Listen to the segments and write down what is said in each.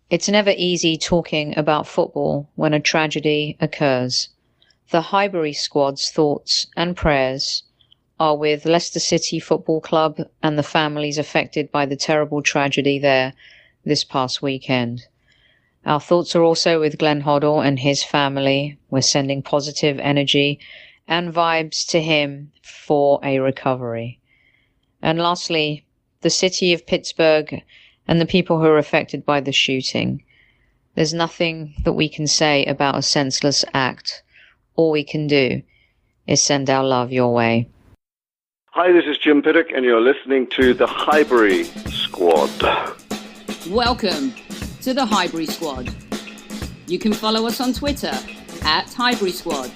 It's never easy talking about football when a tragedy occurs. The Highbury squad's thoughts and prayers are with Leicester City Football Club and the families affected by the terrible tragedy there this past weekend. Our thoughts are also with Glenn Hoddle and his family. We're sending positive energy and vibes to him for a recovery. And lastly, the city of Pittsburgh and the people who are affected by the shooting. There's nothing that we can say about a senseless act. All we can do is send our love your way. Hi, this is Jim Piddock, and you're listening to the Highbury Squad. Welcome to the Highbury Squad. You can follow us on Twitter at Highbury Squad.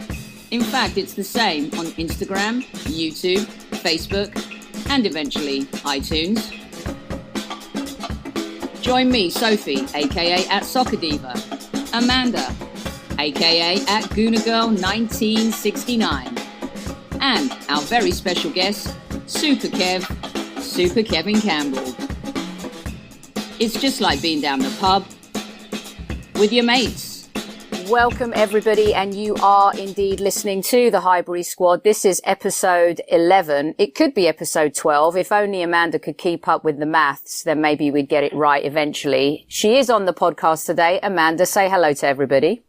In fact, it's the same on Instagram, YouTube, Facebook, and eventually iTunes. Join me, Sophie, aka at Soccer Diva, Amanda, aka at Gooner Girl 1969, and our very special guest, Super Kevin Campbell. It's just like being down the pub with your mates. Welcome everybody, and you are indeed listening to the Highbury Squad. This is episode 11. It could be episode 12. If only Amanda could keep up with the maths, then maybe we'd get it right eventually. She is on the podcast today. Amanda, say hello to everybody.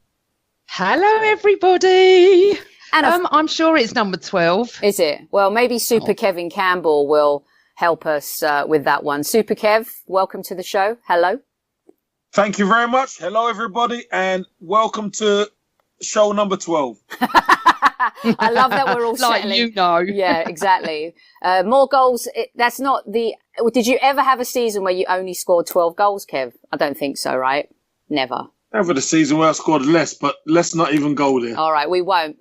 Hello everybody. And I'm sure it's number 12. Is it? Well, maybe Super Kevin Campbell will help us with that one. Super Kev, welcome to the show. Hello. Thank you very much. Hello, everybody, and welcome to show number 12. I love that we're all like settling. you know. Yeah, exactly. More goals. That's not the... Did you ever have a season where you only scored 12 goals, Kev? I don't think so, right? Never. Over the season where I scored less, but let's not even go there. All right, we won't.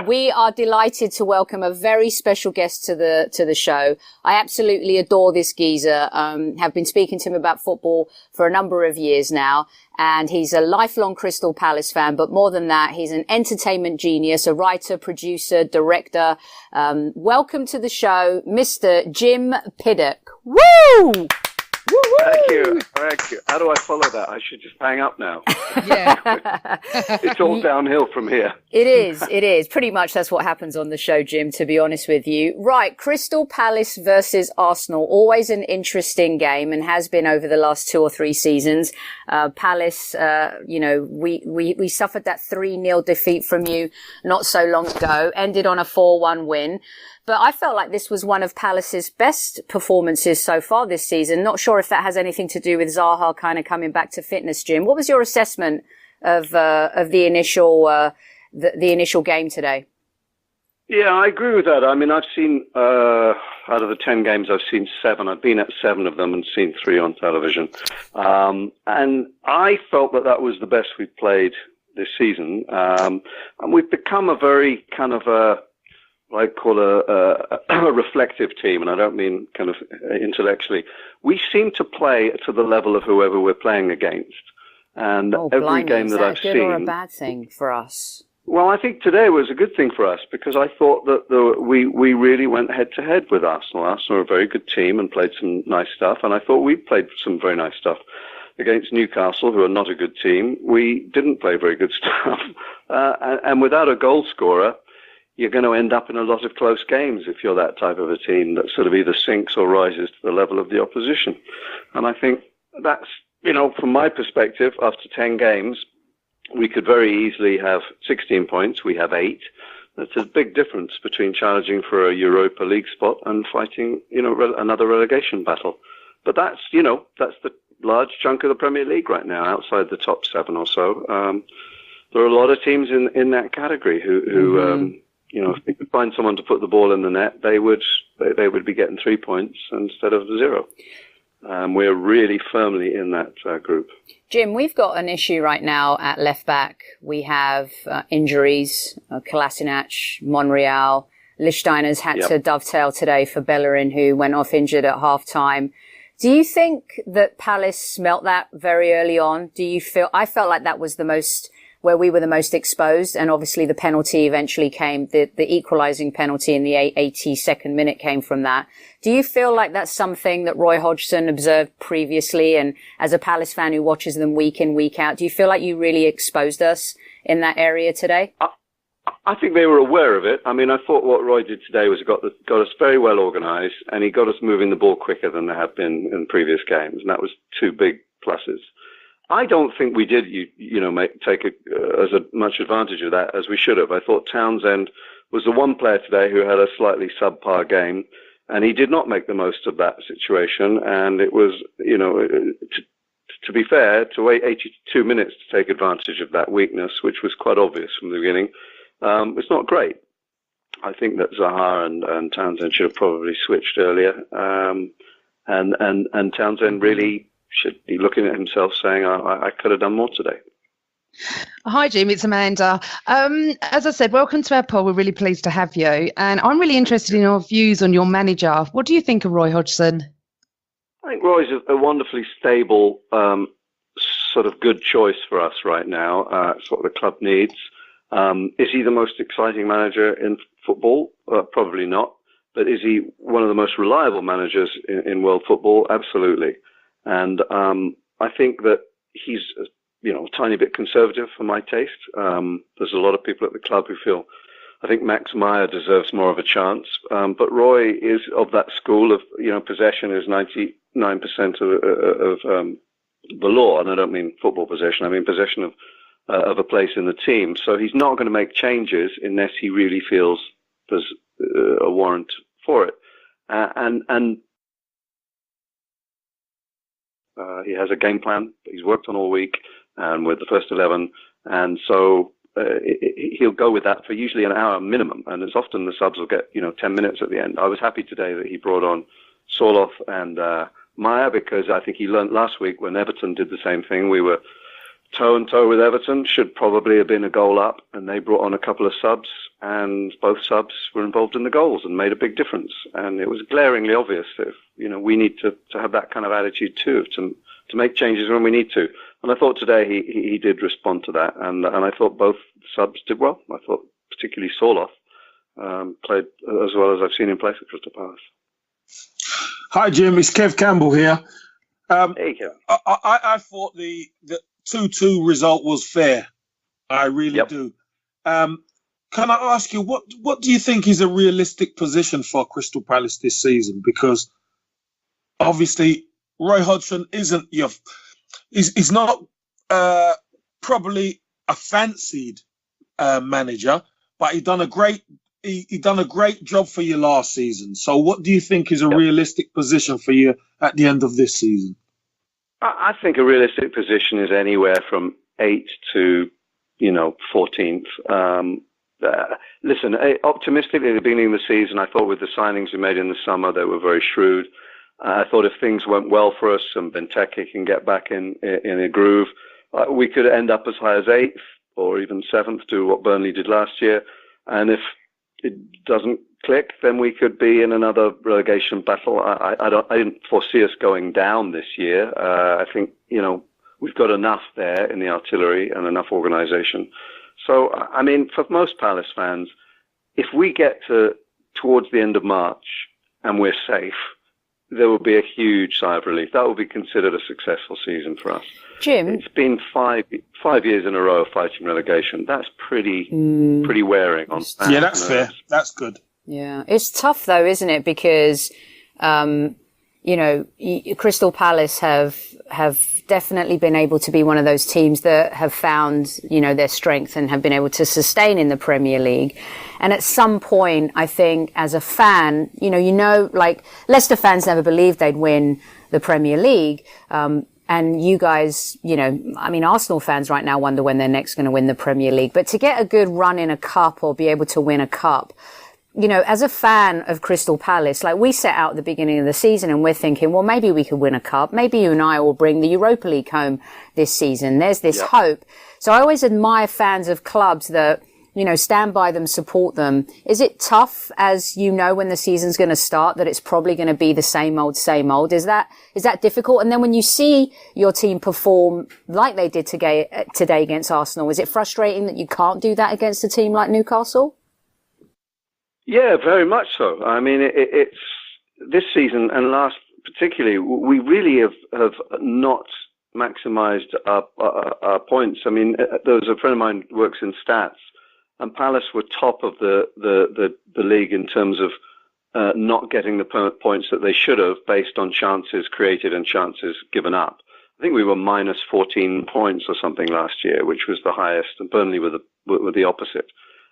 We are delighted to welcome a very special guest to the show. I absolutely adore this geezer. Have been speaking to him about football for a number of years now, and he's a lifelong Crystal Palace fan. But more than that, he's an entertainment genius, a writer, producer, director. Welcome to the show, Mr. Jim Piddock. Woo! Thank you. How do I follow that? I should just hang up now. Yeah. It's all downhill from here. It is. Pretty much that's what happens on the show, Jim, to be honest with you. Right, Crystal Palace versus Arsenal. Always an interesting game and has been over the last 2 or 3 seasons. Palace, we suffered that 3-0 defeat from you not so long ago, ended on a 4-1 win. But I felt like this was one of Palace's best performances so far this season. Not sure if that has anything to do with Zaha kind of coming back to fitness, Jim. What was your assessment of the initial game today? Yeah, I agree with that. I mean, I've seen, out of the 10 games, I've seen 7. I've been at 7 of them and seen 3 on television. And I felt that was the best we've played this season. And we've become a very kind of I call a reflective team, and I don't mean kind of intellectually. We seem to play to the level of whoever we're playing against. And every game that I've seen... Is that a good or a bad thing for us? Well, I think today was a good thing for us because I thought that we really went head-to-head with Arsenal. Arsenal are a very good team and played some nice stuff, and I thought we played some very nice stuff. Against Newcastle, who are not a good team, we didn't play very good stuff. And without a goal scorer, you're going to end up in a lot of close games if you're that type of a team that sort of either sinks or rises to the level of the opposition. And I think that's, from my perspective, after 10 games, we could very easily have 16 points. We have 8. That's a big difference between challenging for a Europa League spot and fighting, another relegation battle. But that's the large chunk of the Premier League right now, outside the top 7 or so. There are a lot of teams in that category who if they could find someone to put the ball in the net, they would be getting 3 points instead of 0. We're really firmly in that group. Jim, we've got an issue right now at left back. We have injuries, Kolasinac, Monreal. Lichtsteiner's had to dovetail today for Bellerin, who went off injured at half-time. Do you think that Palace smelt that very early on? I felt like that was the most where we were the most exposed. And obviously the penalty eventually came, the equalising penalty in the 82nd minute came from that. Do you feel like that's something that Roy Hodgson observed previously? And as a Palace fan who watches them week in, week out, do you feel like you really exposed us in that area today? I think they were aware of it. I mean, I thought what Roy did today was got us very well organised, and he got us moving the ball quicker than there have been in previous games, and that was two big pluses. I don't think we did, take as much advantage of that as we should have. I thought Townsend was the one player today who had a slightly subpar game, and he did not make the most of that situation. And it was, to be fair, to wait 82 minutes to take advantage of that weakness, which was quite obvious from the beginning. It's not great. I think that Zaha and Townsend should have probably switched earlier. And Townsend really should be looking at himself saying, I could have done more today. Hi, Jim. It's Amanda. As I said, welcome to our pod. We're really pleased to have you. And I'm really interested in your views on your manager. What do you think of Roy Hodgson? I think Roy's a wonderfully stable, sort of good choice for us right now. It's what the club needs. Is he the most exciting manager in football? Probably not. But is he one of the most reliable managers in world football? Absolutely. And I think that he's, a tiny bit conservative for my taste. There's a lot of people at the club who feel, I think Max Meyer deserves more of a chance. But Roy is of that school of, possession is 99% of the law. And I don't mean football possession. I mean possession of a place in the team. So he's not going to make changes unless he really feels there's a warrant for it. He has a game plan that he's worked on all week and with the first 11. And so he'll go with that for usually an hour minimum. And it's often the subs will get, 10 minutes at the end. I was happy today that he brought on Sorloth and Meyer, because I think he learned last week when Everton did the same thing. We were toe and toe with Everton, should probably have been a goal up, and they brought on a couple of subs, and both subs were involved in the goals and made a big difference. And it was glaringly obvious that we need to have that kind of attitude too, to make changes when we need to. And I thought today he did respond to that, and I thought both subs did well. I thought particularly Sorloth played as well as I've seen him play for Crystal Palace. Hi, Jim. It's Kev Campbell here. Hey, Kev. I thought the 2-2 result was fair. I really do. Can I ask you, what do you think is a realistic position for Crystal Palace this season? Because obviously Roy Hodgson isn't he's not probably a fancied manager, but he done a great job for you last season. So what do you think is a realistic position for you at the end of this season? I think a realistic position is anywhere from 8th to, 14th. Listen, optimistically at the beginning of the season, I thought with the signings we made in the summer, they were very shrewd. I thought if things went well for us and Benteke can get back in a groove, we could end up as high as 8th or even 7th, do what Burnley did last year. And if it doesn't click, then we could be in another relegation battle. I didn't foresee us going down this year. I think, we've got enough there in the artillery and enough organisation. So, I mean, for most Palace fans, if we get towards the end of March and we're safe, there will be a huge sigh of relief. That will be considered a successful season for us. Jim? It's been five years in a row of fighting relegation. That's pretty wearing on fans. Yeah, that's fair. That's good. Yeah. It's tough, though, isn't it? Because, Crystal Palace have definitely been able to be one of those teams that have found, their strength and have been able to sustain in the Premier League. And at some point, I think as a fan, like Leicester fans never believed they'd win the Premier League. And you guys, Arsenal fans right now wonder when they're next going to win the Premier League. But to get a good run in a cup or be able to win a cup, as a fan of Crystal Palace, like we set out at the beginning of the season and we're thinking, well, maybe we could win a cup. Maybe you and I will bring the Europa League home this season. There's this hope. So I always admire fans of clubs that stand by them, support them. Is it tough, as you know, when the season's going to start, that it's probably going to be the same old, same old? Is that difficult? And then when you see your team perform like they did today against Arsenal, is it frustrating that you can't do that against a team like Newcastle? Yeah, very much so. I mean, it's this season and last particularly, we really have not maximised our points. I mean, there was a friend of mine who works in stats, and Palace were top of the league in terms of not getting the points that they should have based on chances created and chances given up. I think we were minus 14 points or something last year, which was the highest, and Burnley were the opposite.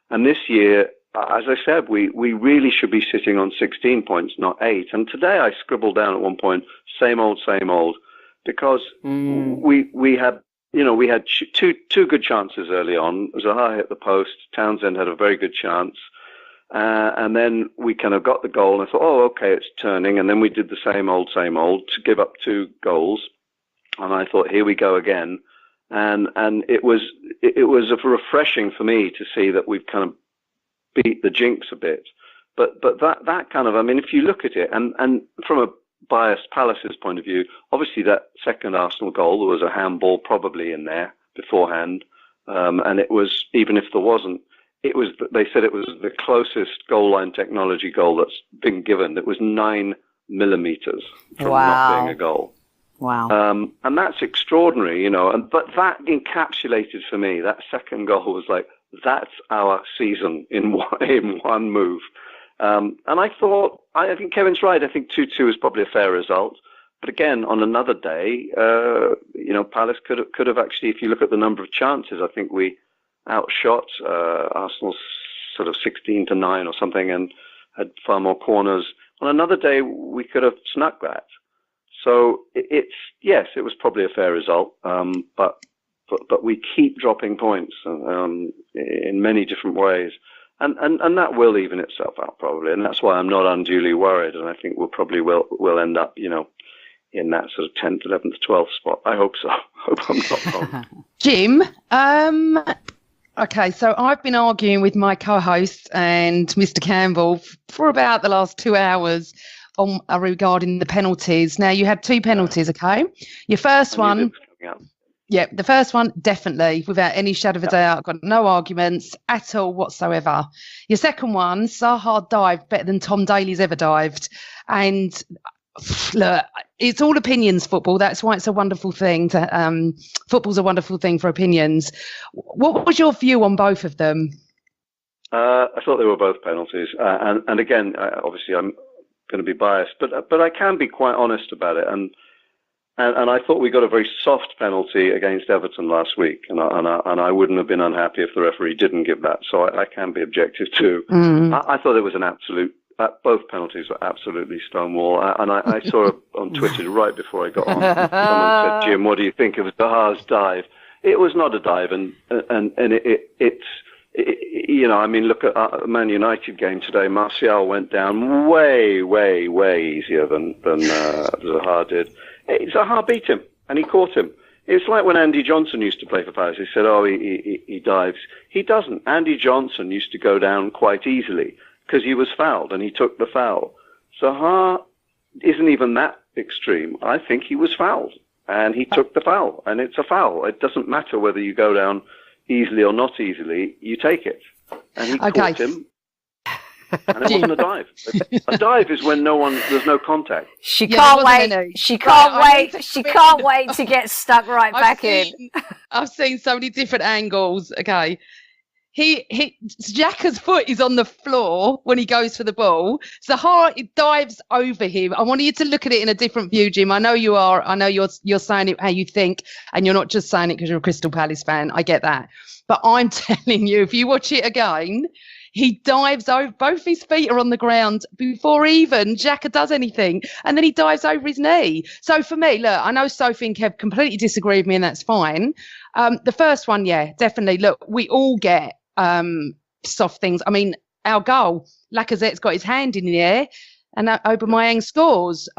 And this year, as I said, we really should be sitting on 16 points, not 8. And today I scribbled down at one point, same old, because we had two good chances early on. Zaha hit the post. Townsend had a very good chance. And then we kind of got the goal and I thought, oh, okay, it's turning. And then we did the same old to give up 2 goals. And I thought, here we go again. And it was refreshing for me to see that we've kind of beat the jinx a bit. But that kind of, I mean, if you look at it, and from a biased Palace's point of view, obviously that second Arsenal goal, there was a handball probably in there beforehand. And it was, even if there wasn't, they said it was the closest goal line technology goal that's been given. It was 9 millimeters from not being a goal. Wow. And that's extraordinary, but that encapsulated for me, that second goal was like, that's our season in one move. And I think Kevin's right. I think 2-2 is probably a fair result. But again, on another day, Palace could have actually, if you look at the number of chances, I think we outshot Arsenal's sort of 16-9 or something and had far more corners. On another day, we could have snuck that. So it was probably a fair result. But we keep dropping points in many different ways. And that will even itself out probably. And that's why I'm not unduly worried. And I think we'll end up, in that sort of 10th, 11th, 12th spot. I hope so. I hope I'm not wrong. Jim, okay, so I've been arguing with my co-host and Mr. Campbell for about the last 2 hours regarding the penalties. Now, you had 2 penalties, okay? Your first one... Yeah, the first one, definitely, without any shadow of a doubt. Got no arguments at all whatsoever. Your second one, Zaha dived better than Tom Daly's ever dived. And look, it's all opinions, football. That's why it's a wonderful thing. Football's a wonderful thing for opinions. What was your view on both of them? I thought they were both penalties. And again, obviously, I'm going to be biased, but I can be quite honest about it. And I thought we got a very soft penalty against Everton last week, and I wouldn't have been unhappy if the referee didn't give that. So I can be objective too. I thought it was an absolute. Both penalties were absolutely stonewall. And I saw on Twitter right before I got on, someone said, "Jim, what do you think of Zaha's dive?" It was not a dive, and it's. I mean, look at the Man United game today. Martial went down way, way, way easier than Zaha did. Zaha beat him, and he caught him. It's like when Andy Johnson used to play for Palace. He said, oh, he dives. He doesn't. Andy Johnson used to go down quite easily because he was fouled, and he took the foul. Zaha isn't even that extreme. I think he was fouled, and he took the foul, and it's a foul. It doesn't matter whether you go down easily or not easily, you take it. And he caught him. And it wasn't a dive. A dive is when there's no contact. She can't wait. She can't wait to get stuck back in. I've seen so many different angles. Okay. Xhaka's foot is on the floor when he goes for the ball. Zaha dives over him. I want you to look at it in a different view, Jim. I know you are. I know you're saying it how you think, and you're not just saying it because you're a Crystal Palace fan. I get that. But I'm telling you, if you watch it again, he dives over, both his feet are on the ground before even Xhaka does anything. And then he dives over his knee. So for me, look, I know Sophie and Kev completely disagree with me, and that's fine. The first one, yeah, definitely. Look, we all get soft things. I mean, our goal, Lacazette's got his hand in the air and Aubameyang scores.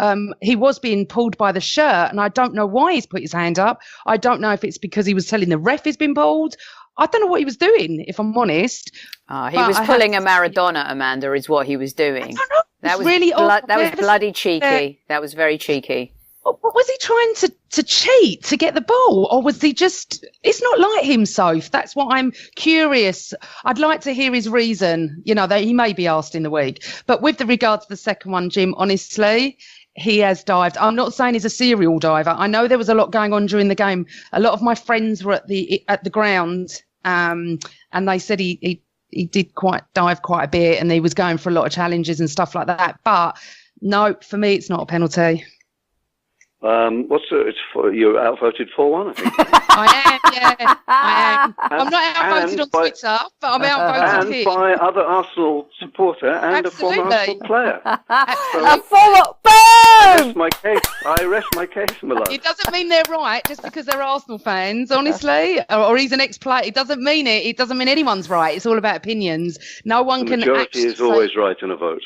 He was being pulled by the shirt, and I don't know why he's put his hand up. I don't know if it's because he was telling the ref he's been pulled. I don't know what he was doing, if I'm honest. He was pulling a Maradona, Amanda, is what he was doing. I don't know. That was really odd. That was bloody cheeky. That was very cheeky. What was he trying to cheat to get the ball, or was he just? It's not like him, Soph. That's what I'm curious. I'd like to hear his reason. That he may be asked in the week. But with regard to the second one, Jim, honestly, he has dived. I'm not saying he's a serial diver. I know there was a lot going on during the game. A lot of my friends were at the ground, and they said he did dive quite a bit, and he was going for a lot of challenges and stuff like that. But no, for me, it's not a penalty. You're outvoted 4-1, I think. I am, yeah. I am. I'm not outvoted on Twitter, but I'm outvoted here. And by other Arsenal supporter and Absolutely. a former Arsenal player. A former... Boom! I rest my case, my love. It doesn't mean they're right just because they're Arsenal fans, honestly, or he's an ex-player. It doesn't mean it. It doesn't mean anyone's right. It's all about opinions. No one can. The majority is always right in a vote.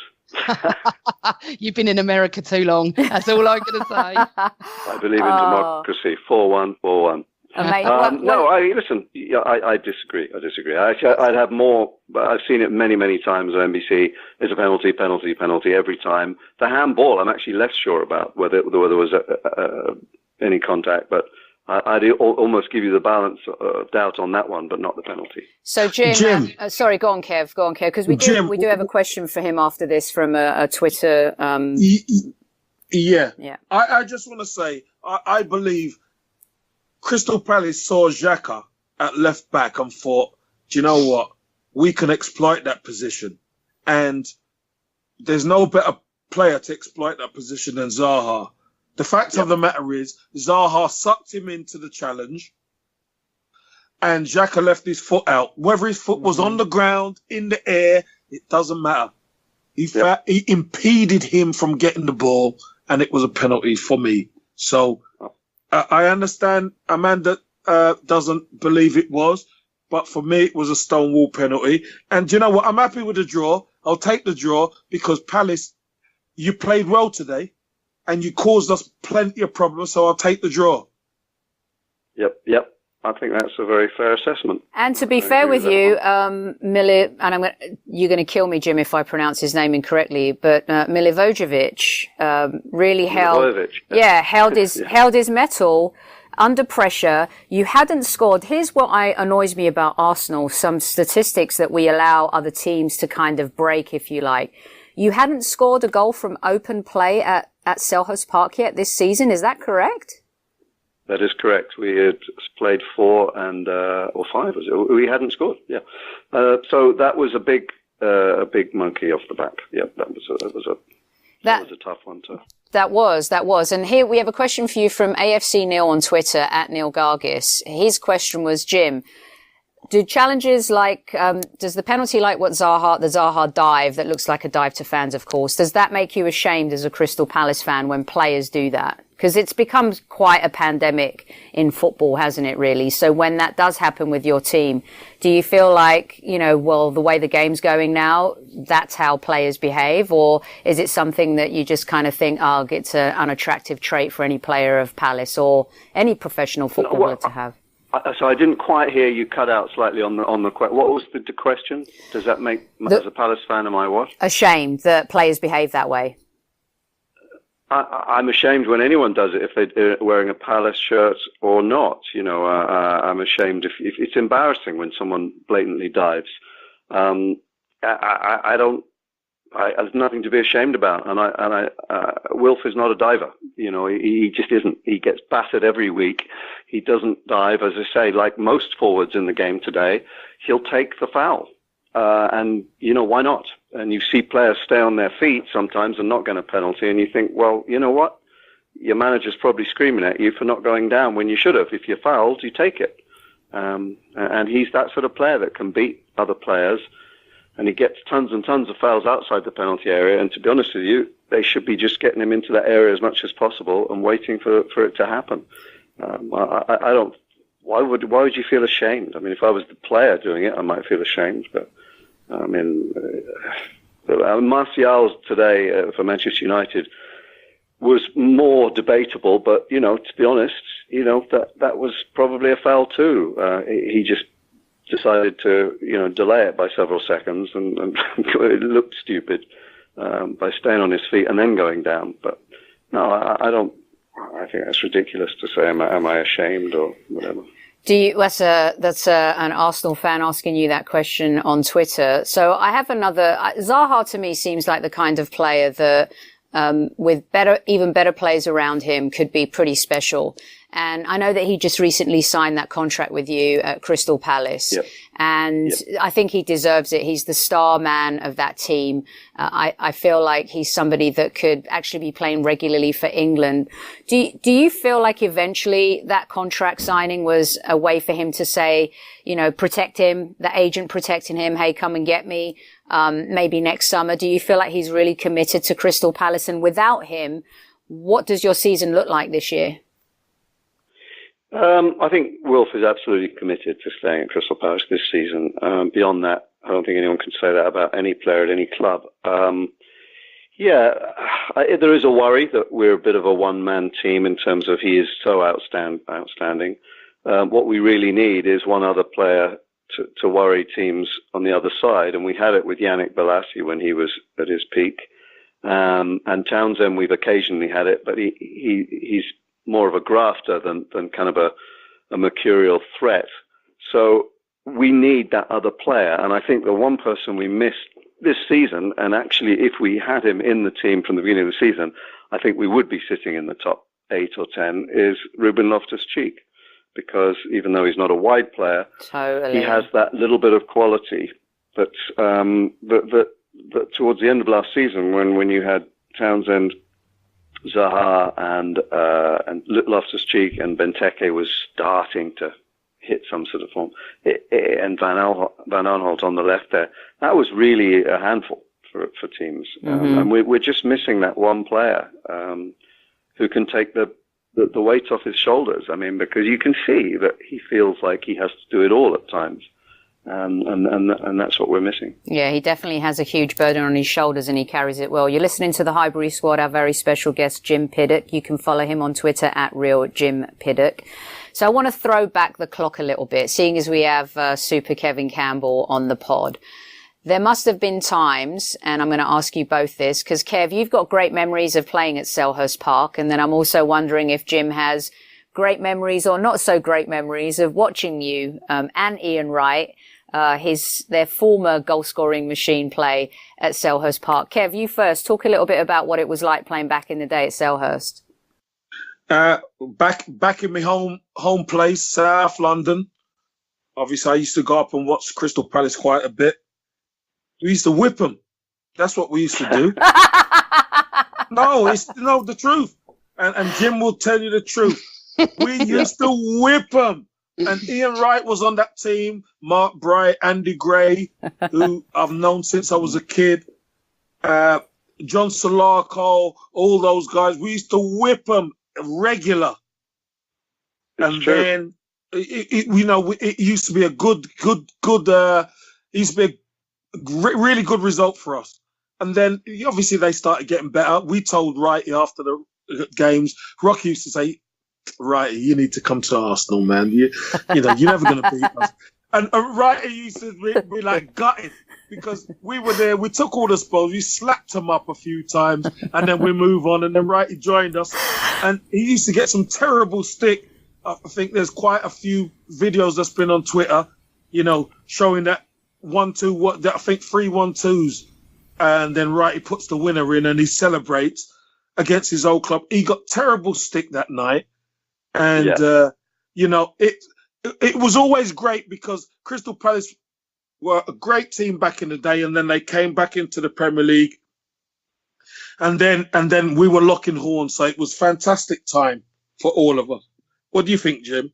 You've been in America too long. That's all I'm going to say. I believe in democracy. 4-1. Listen. I disagree. I'd have more. I've seen it many, many times on NBC. It's a penalty every time. The handball, I'm actually less sure about whether there was any contact, but I'd almost give you the balance of doubt on that one, but not the penalty. So, Jim. Sorry, go on, Kev, because we do have a question for him after this from a Twitter. Yeah. I just want to say, I believe Crystal Palace saw Xhaka at left back and thought, do you know what? We can exploit that position. And there's no better player to exploit that position than Zaha. The fact of the matter is, Zaha sucked him into the challenge, and Xhaka left his foot out. Whether his foot was on the ground, in the air, it doesn't matter. He impeded him from getting the ball, and it was a penalty for me. So I understand Amanda doesn't believe it was, but for me, it was a stonewall penalty. And do you know what? I'm happy with the draw. I'll take the draw because Palace, you played well today. And you caused us plenty of problems, so I'll take the draw. Yep. I think that's a very fair assessment. And to be fair with you, you're going to kill me, Jim, if I pronounce his name incorrectly, but Milivojevic really held his mettle under pressure. You hadn't scored. Here's what annoys me about Arsenal, some statistics that we allow other teams to kind of break, if you like. You hadn't scored a goal from open play at Selhurst Park yet this season. Is that correct? That is correct. We had played 4 or 5. Was it? We hadn't scored. Yeah. So that was a big monkey off the back. Yeah, that was a tough one to. That was. And here we have a question for you from AFC Neil on Twitter at Neil Gargis. His question was, Jim, do challenges like, does the penalty like the Zaha dive that looks like a dive to fans, of course, does that make you ashamed as a Crystal Palace fan when players do that? Because it's become quite a pandemic in football, hasn't it, really? So when that does happen with your team, do you feel like, the way the game's going now, that's how players behave? Or is it something that you just kind of think, it's an unattractive trait for any player of Palace or any professional footballer to have? So I didn't quite hear you cut out slightly on the question. What was the question? Does that make, as a Palace fan, am I what? Ashamed that players behave that way. I'm ashamed when anyone does it, if they're wearing a Palace shirt or not. I'm ashamed if it's embarrassing when someone blatantly dives. There's nothing to be ashamed about. And Wilf is not a diver. He just isn't. He gets battered every week. He doesn't dive. As I say, like most forwards in the game today, he'll take the foul. And, why not? And you see players stay on their feet sometimes and not get a penalty. And you think, well, you know what? Your manager's probably screaming at you for not going down when you should have. If you're fouled, you take it. And he's that sort of player that can beat other players. And he gets tons and tons of fouls outside the penalty area. And to be honest with you, they should be just getting him into that area as much as possible and waiting for it to happen. I don't. Why would you feel ashamed? I mean, if I was the player doing it, I might feel ashamed. But I mean, Martial today for Manchester United was more debatable. But to be honest, that was probably a foul too. He just decided to, delay it by several seconds, and it looked stupid by staying on his feet and then going down. But no, I don't. I think that's ridiculous to say. Am I ashamed or whatever? That's an Arsenal fan asking you that question on Twitter. So I have another. Zaha to me seems like the kind of player that, with even better players around him, could be pretty special. And I know that he just recently signed that contract with you at Crystal Palace. Yep. And Yep. I think he deserves it. He's the star man of that team. I feel like he's somebody that could actually be playing regularly for England. Do you feel like eventually that contract signing was a way for him to say, protect him, the agent protecting him, hey, come and get me, maybe next summer? Do you feel like he's really committed to Crystal Palace? And without him, what does your season look like this year? I think Wilf is absolutely committed to staying at Crystal Palace this season. Beyond that, I don't think anyone can say that about any player at any club. There is a worry that we're a bit of a one-man team in terms of he is so outstanding. What we really need is one other player to worry teams on the other side, and we had it with Yannick Bolasie when he was at his peak. And Townsend, we've occasionally had it, but he's more of a grafter than kind of a mercurial threat. So we need that other player. And I think the one person we missed this season, and actually if we had him in the team from the beginning of the season, I think we would be sitting in the top 8 or 10, is Ruben Loftus-Cheek. Because even though he's not a wide player, totally, he has that little bit of quality that towards the end of last season, when you had Townsend, Zaha and Loftus-Cheek, and Benteke was starting to hit some sort of form, and Van Aanholt on the left there, that was really a handful for teams. And we're just missing that one player who can take the weight off his shoulders. I mean, because you can see that he feels like he has to do it all at times. And that's what we're missing. Yeah, he definitely has a huge burden on his shoulders, and he carries it well. You're listening to the Highbury Squad, our very special guest, Jim Piddock. You can follow him on Twitter at @RealJimPiddock. So I want to throw back the clock a little bit, seeing as we have Super Kevin Campbell on the pod. There must have been times, and I'm going to ask you both this, because Kev, you've got great memories of playing at Selhurst Park, and then I'm also wondering if Jim has great memories or not so great memories of watching you and Ian Wright, their former goal-scoring machine, play at Selhurst Park. Kev, you first. Talk a little bit about what it was like playing back in the day at Selhurst. Back in my home place, South London. Obviously, I used to go up and watch Crystal Palace quite a bit. We used to whip them. That's what we used to do. The truth. And Jim will tell you the truth. We used to whip them. And Ian Wright was on that team. Mark Bright, Andy Gray, who I've known since I was a kid. John Solarco, all those guys. We used to whip them regular. And then, it used to be a good, used to be a really good result for us. And then, obviously, they started getting better. We told Wrighty after the games, Rocky used to say, Righty, you need to come to Arsenal, man. You're never going to beat us. And Righty used to be like gutted because we were there. We took all the spoils. We slapped him up a few times, and then we move on. And then Righty joined us, and he used to get some terrible stick. I think there's quite a few videos that's been on Twitter, showing that 1-2. I think 3 1-2s, and then Righty puts the winner in, and he celebrates against his old club. He got terrible stick that night. And, it was always great because Crystal Palace were a great team back in the day, and then they came back into the Premier League. And then we were locking horns, so it was fantastic time for all of us. What do you think, Jim?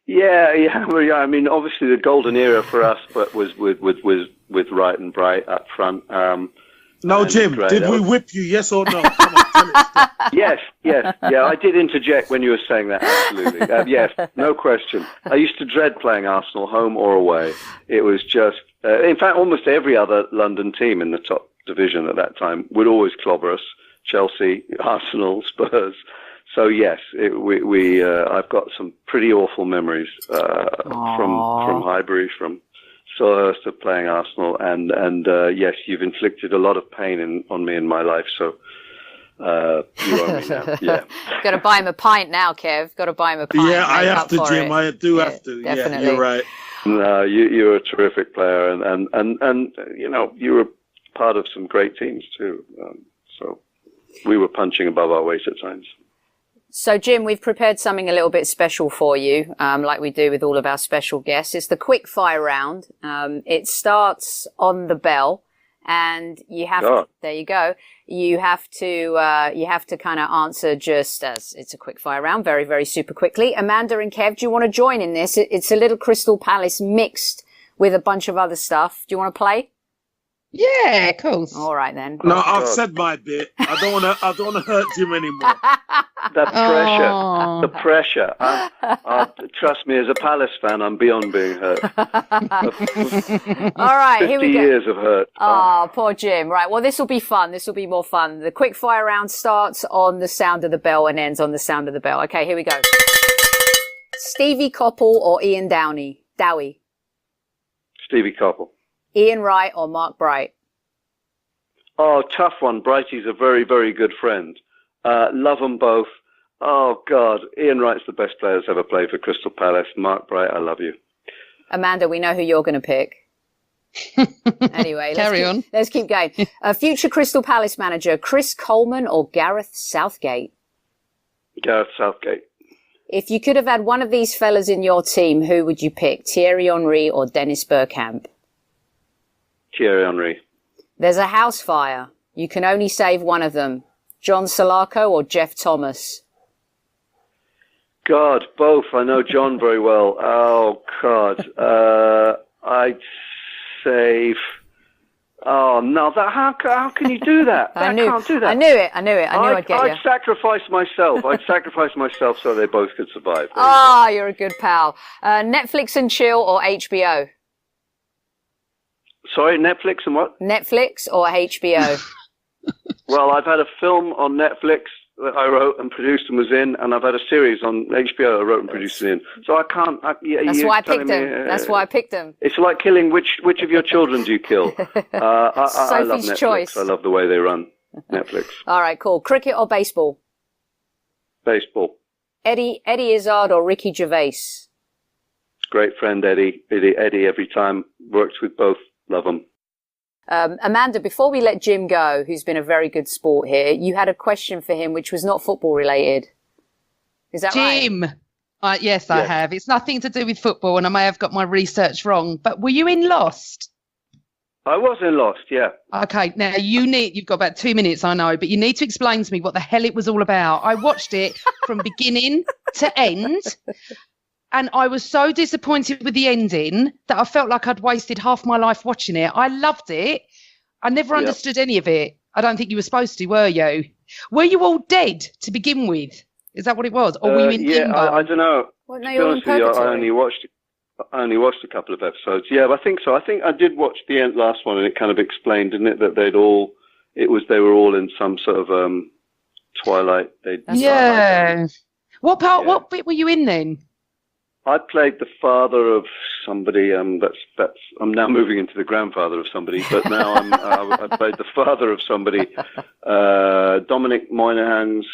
Yeah. I mean, obviously the golden era for us, but was with Wright and Bright up front. No, Jim, did we whip you? Yes or no? Come on, tell it. Yes. Yeah, I did interject when you were saying that, absolutely. Yes, no question. I used to dread playing Arsenal, home or away. It was just, in fact, almost every other London team in the top division at that time would always clobber us. Chelsea, Arsenal, Spurs. So yes, I've got some pretty awful memories from Highbury, from Selhurst, of playing Arsenal, and yes, you've inflicted a lot of pain on me in my life. So you owe me now. Yeah. Got to buy him a pint now, Kev. Got to buy him a pint. Yeah, I have to, Jim. I do have to. Definitely. Yeah, you're right. No, you're a terrific player, and you know, you were part of some great teams too. So we were punching above our weight at times. So, Jim, we've prepared something a little bit special for you, like we do with all of our special guests. It's the quick fire round. It starts on the bell, and you have to, there you go. You have to kind of answer just as it's a quick fire round, very, very super quickly. Amanda and Kev, do you want to join in this? It's a little Crystal Palace mixed with a bunch of other stuff. Do you want to play? Yeah, of course. All right then. No, I've said my bit. I don't want to hurt Jim anymore. The pressure, the pressure. Trust me, as a Palace fan, I'm beyond being hurt. All right, here we 50 go. years of hurt. Oh, poor Jim. Right, well, this will be fun. This will be more fun. The quick fire round starts on the sound of the bell and ends on the sound of the bell. Okay, here we go. Stevie Coppell or Ian Dowie? Stevie Coppell. Ian Wright or Mark Bright? Oh, tough one. Brighty's a very, very good friend. Love them both. Oh, God. Ian Wright's the best player that's ever played for Crystal Palace. Mark Bright, I love you. Amanda, we know who you're going to pick. Anyway, let's keep going. Future Crystal Palace manager, Chris Coleman or Gareth Southgate? Gareth Southgate. If you could have had one of these fellas in your team, who would you pick? Thierry Henry or Dennis Bergkamp? Thierry Henry. There's a house fire. You can only save one of them. John Solarco or Jeff Thomas? God, both. I know John very well. Oh, God. I'd save... Oh, no. How can you do that? Can't do that. I knew it. I knew I'd get you. I'd sacrifice myself. So they both could survive. You're a good pal. Netflix and chill or HBO? Sorry, Netflix and what? Netflix or HBO? Well, I've had a film on Netflix that I wrote and produced and was in, and I've had a series on HBO I wrote and produced and in. So I can't... That's why I picked him. That's why I picked him. It's like killing which of your children do you kill? I love Netflix. Choice. I love the way they run Netflix. All right, cool. Cricket or baseball? Baseball. Eddie Izzard or Ricky Gervais? Great friend, Eddie. Eddie every time. Works with both. Love them. Amanda, before we let Jim go, who's been a very good sport here, you had a question for him which was not football related. Is that right? Jim. Yes, I have. It's nothing to do with football, and I may have got my research wrong, but were you in Lost? I was in Lost, yeah. Okay, now you've got about 2 minutes, I know, but you need to explain to me what the hell it was all about. I watched it from beginning to end. And I was so disappointed with the ending that I felt like I'd wasted half my life watching it. I loved it. I never understood any of it. I don't think you were supposed to, were you? Were you all dead to begin with? Is that what it was? Or were you in limbo? I don't know. Well, no, you're in purgatory. I only watched a couple of episodes. Yeah, I think so. I think I did watch the last one, and it kind of explained, didn't it, that they were all in some sort of twilight. What bit were you in then? I played the father of somebody. I'm now moving into the grandfather of somebody, but now I played the father of somebody. Dominic Moynihan's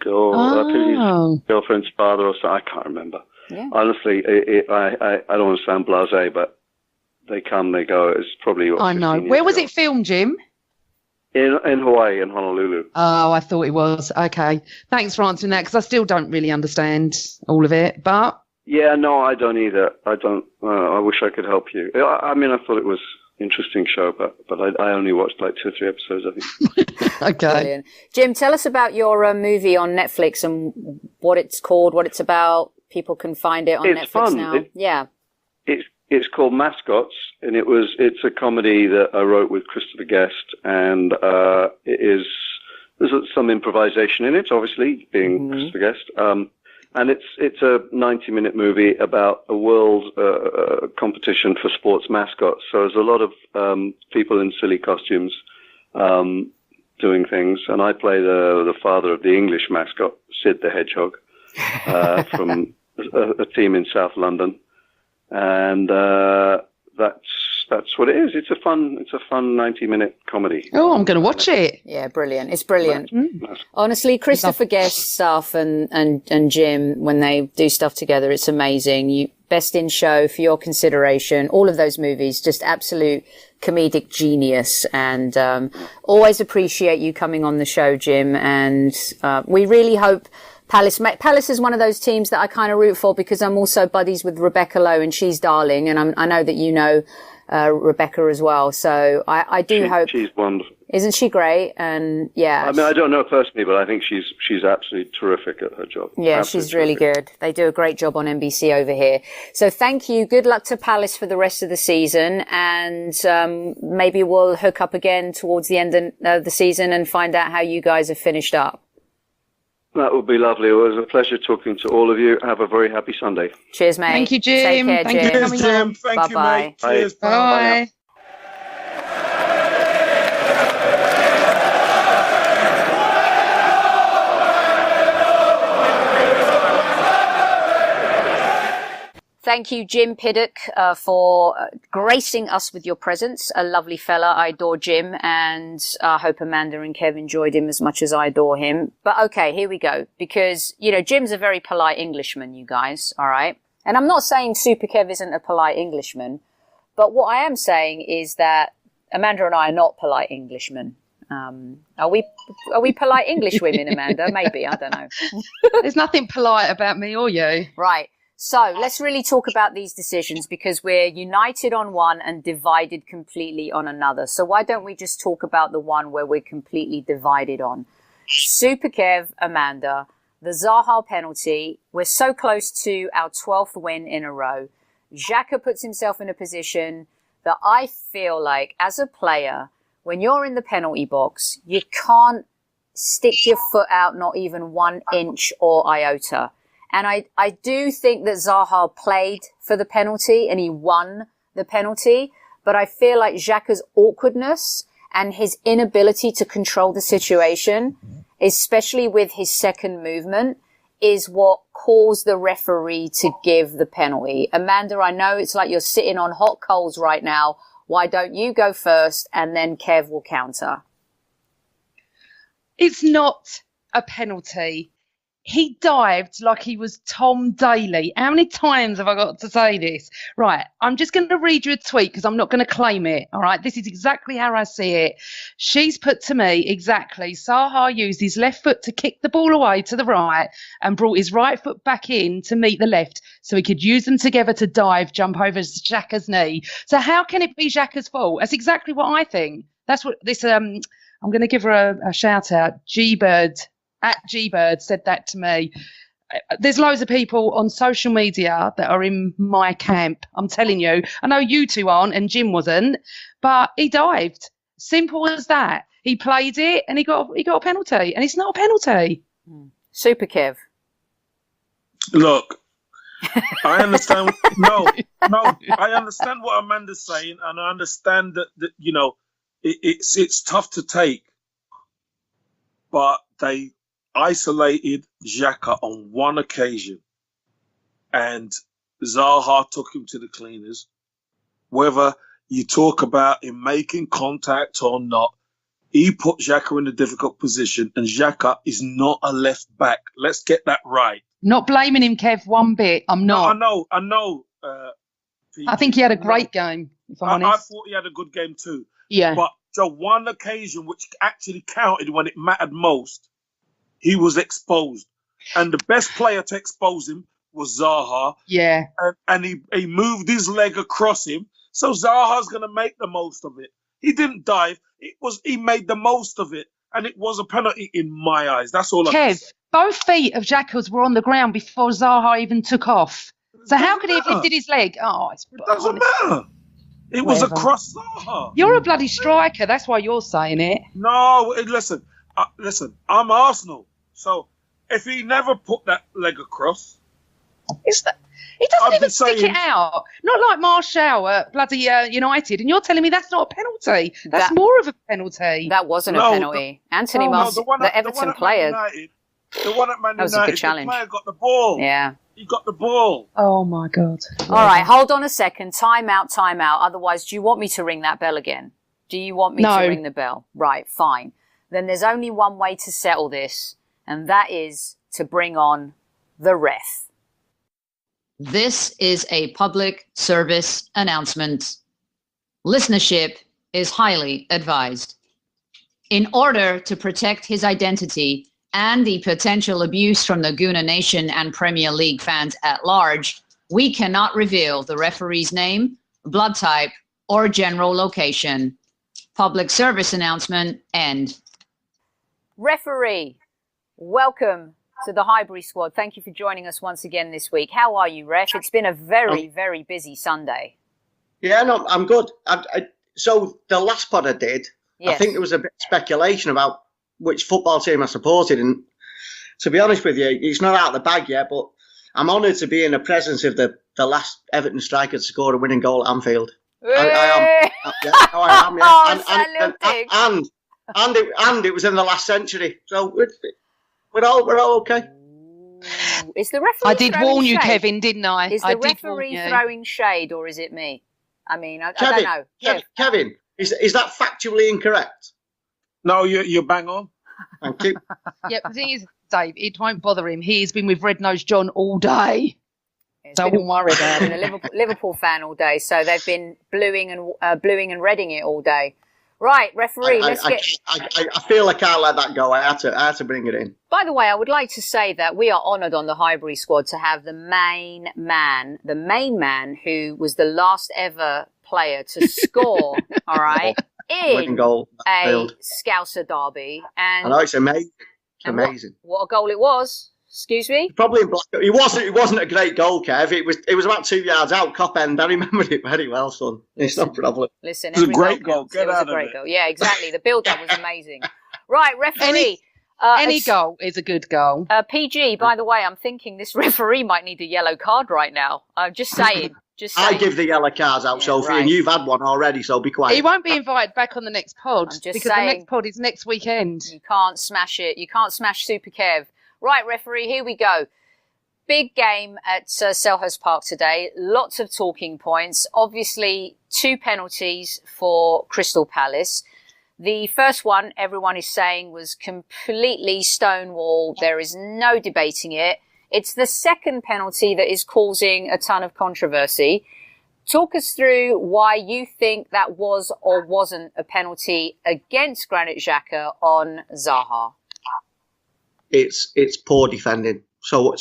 girlfriend's father, or something. I can't remember. Yeah. Honestly, I don't want to sound blasé, but they come, they go. It's probably. I know. Where was it filmed, Jim? In Hawaii, in Honolulu. Oh, I thought it was. Okay. Thanks for answering that, because I still don't really understand all of it, but... Yeah, no, I don't either. I don't... I wish I could help you. I mean, I thought it was an interesting show, but I only watched like 2 or 3 episodes, I think. Okay. Brilliant. Jim, tell us about your movie on Netflix and what it's called, what it's about. People can find it on Netflix fun. now. It's called Mascots, and it's a comedy that I wrote with Christopher Guest, and there's some improvisation in it, obviously, being Christopher Guest. And it's a 90-minute movie about a world competition for sports mascots. So there's a lot of people in silly costumes, doing things, and I play the father of the English mascot, Sid the Hedgehog, from a team in South London, and that's what it is. It's a fun 90-minute comedy. Oh, I'm going to watch it. Yeah, brilliant. It's brilliant. Honestly, Christopher Guest's stuff and Jim, when they do stuff together, it's amazing. Best in Show, For Your Consideration, all of those movies, just absolute comedic genius. And always appreciate you coming on the show, Jim. And we really hope Palace is one of those teams that I kind of root for, because I'm also buddies with Rebecca Lowe, and she's darling. And I know that you know Rebecca as well. So I do hope. She's wonderful. Isn't she great? And yeah. I mean, I don't know her personally, but I think she's absolutely terrific at her job. Yeah, absolutely she's really good. They do a great job on NBC over here. So thank you. Good luck to Palace for the rest of the season. And maybe we'll hook up again towards the end of the season and find out how you guys have finished up. That would be lovely. It was a pleasure talking to all of you. Have a very happy Sunday. Cheers, mate. Thank you, Jim. Take care, Thank you for coming on. Thank you, mate. Bye. Cheers. Bye. Thank you, Jim Piddock, for gracing us with your presence. A lovely fella. I adore Jim, and I hope Amanda and Kev enjoyed him as much as I adore him. But okay, here we go. Because, Jim's a very polite Englishman, you guys, all right? And I'm not saying Super Kev isn't a polite Englishman, but what I am saying is that Amanda and I are not polite Englishmen. Are we polite English women, Amanda? Maybe, I don't know. There's nothing polite about me or you. Right. So let's really talk about these decisions, because we're united on one and divided completely on another. So why don't we just talk about the one where we're completely divided on? Super Kev, Amanda, the Zaha penalty. We're so close to our 12th win in a row. Xhaka puts himself in a position that I feel like, as a player, when you're in the penalty box, you can't stick your foot out not even 1 inch or iota. And I do think that Zaha played for the penalty and he won the penalty, but I feel like Xhaka's awkwardness and his inability to control the situation, especially with his second movement, is what caused the referee to give the penalty. Amanda, I know it's like you're sitting on hot coals right now. Why don't you go first and then Kev will counter? It's not a penalty. He dived like he was Tom Daley. How many times have I got to say this? Right, I'm just going to read you a tweet because I'm not going to claim it, all right? This is exactly how I see it. She's put to me, exactly, Zaha used his left foot to kick the ball away to the right and brought his right foot back in to meet the left so he could use them together to jump over Xhaka's knee. So how can it be Xhaka's fault? That's exactly what I think. That's what this, I'm going to give her a shout out. G-Bird said that to me. There's loads of people on social media that are in my camp. I'm telling you. I know you two aren't and Jim wasn't, but he dived. Simple as that. He played it and he got a penalty, and it's not a penalty. Super Kev. Look, I understand. No, I understand what Amanda's saying, and I understand that it's tough to take, but they isolated Xhaka on one occasion, and Zaha took him to the cleaners. Whether you talk about him making contact or not, he put Xhaka in a difficult position, and Xhaka is not a left back. Let's get that right. Not blaming him, Kev, one bit. I'm not. No, I know. I think he had a great game, if I'm honest. I thought he had a good game too. Yeah. But the one occasion which actually counted when it mattered most, he was exposed. And the best player to expose him was Zaha. Yeah. And he moved his leg across him. So Zaha's going to make the most of it. He didn't dive. He made the most of it. And it was a penalty in my eyes. That's all I can say. Both feet of Xhaka's were on the ground before Zaha even took off. So how could he have lifted his leg? Oh, it doesn't matter. It was across Zaha. You're a bloody striker. That's why you're saying it. No, listen, I'm Arsenal. So if he never put that leg across, He doesn't I've even been stick saying- it out. Not like Martial at bloody United. And you're telling me that's not a penalty. That's more of a penalty. That wasn't a No, penalty. Anthony No, Martial, the Everton player. The one at Man That was a United, good challenge. the player got the ball. Yeah. He got the ball. Oh, my God. All right, hold on a second. Time out. Otherwise, do you want me to ring that bell again? Do you want me to ring the bell? Right, fine. Then there's only one way to settle this, and that is to bring on the ref. This is a public service announcement. Listenership is highly advised. In order to protect his identity and the potential abuse from the Gooner Nation and Premier League fans at large, we cannot reveal the referee's name, blood type, or general location. Public service announcement end. Referee, welcome to the Highbury squad. Thank you for joining us once again this week. How are you, Ref? It's been a very, very busy Sunday. Yeah, no, I'm good. So the last pod I did, Yes. I think there was a bit of speculation about which football team I supported. And to be honest with you, it's not out of the bag yet, but I'm honoured to be in the presence of the last Everton striker to score a winning goal at Anfield. I am. Yeah, I am, yeah. And it was in the last century. So we're all okay. Is the referee I did throwing warn you, shade? Kevin, didn't I? Is the I did referee warn you. throwing shade, or is it me? I mean, I Kevin, don't know. Kevin, is that factually incorrect? No, you're bang on. Thank you. Yeah, the thing is, Dave, it won't bother him. He's been with Red Nosed John all day. So don't worry about I've it. been a Liverpool fan all day, so they've been bluing and redding it all day. Right, referee, I feel I can't let that go. I had to bring it in. By the way, I would like to say that we are honoured on the Highbury squad to have the main man who was the last ever player to score, all right, in goal, a Scouser derby. And I know, it's amazing. It's amazing. What a goal it was. Excuse me? Probably in black. It wasn't a great goal, Kev. It was about 2 yards out, cop end. I remember it very well, son. It's no problem. Listen, It was a great goal. It was a great goal. Yeah, exactly. The build-up was amazing. Right, referee. Any goal is a good goal. PG, by the way, I'm thinking this referee might need a yellow card right now. I'm just saying. I give the yellow cards out, Sophie, right. and you've had one already, so be quiet. He won't be invited back on the next pod I'm just because saying, the next pod is next weekend. You can't smash it. You can't smash Super Kev. Right, referee, here we go. Big game at Selhurst Park today. Lots of talking points. Obviously, 2 penalties for Crystal Palace. The first one, everyone is saying, was completely stonewall. There is no debating it. It's the second penalty that is causing a ton of controversy. Talk us through why you think that was or wasn't a penalty against Granit Xhaka on Zaha. It's poor defending. So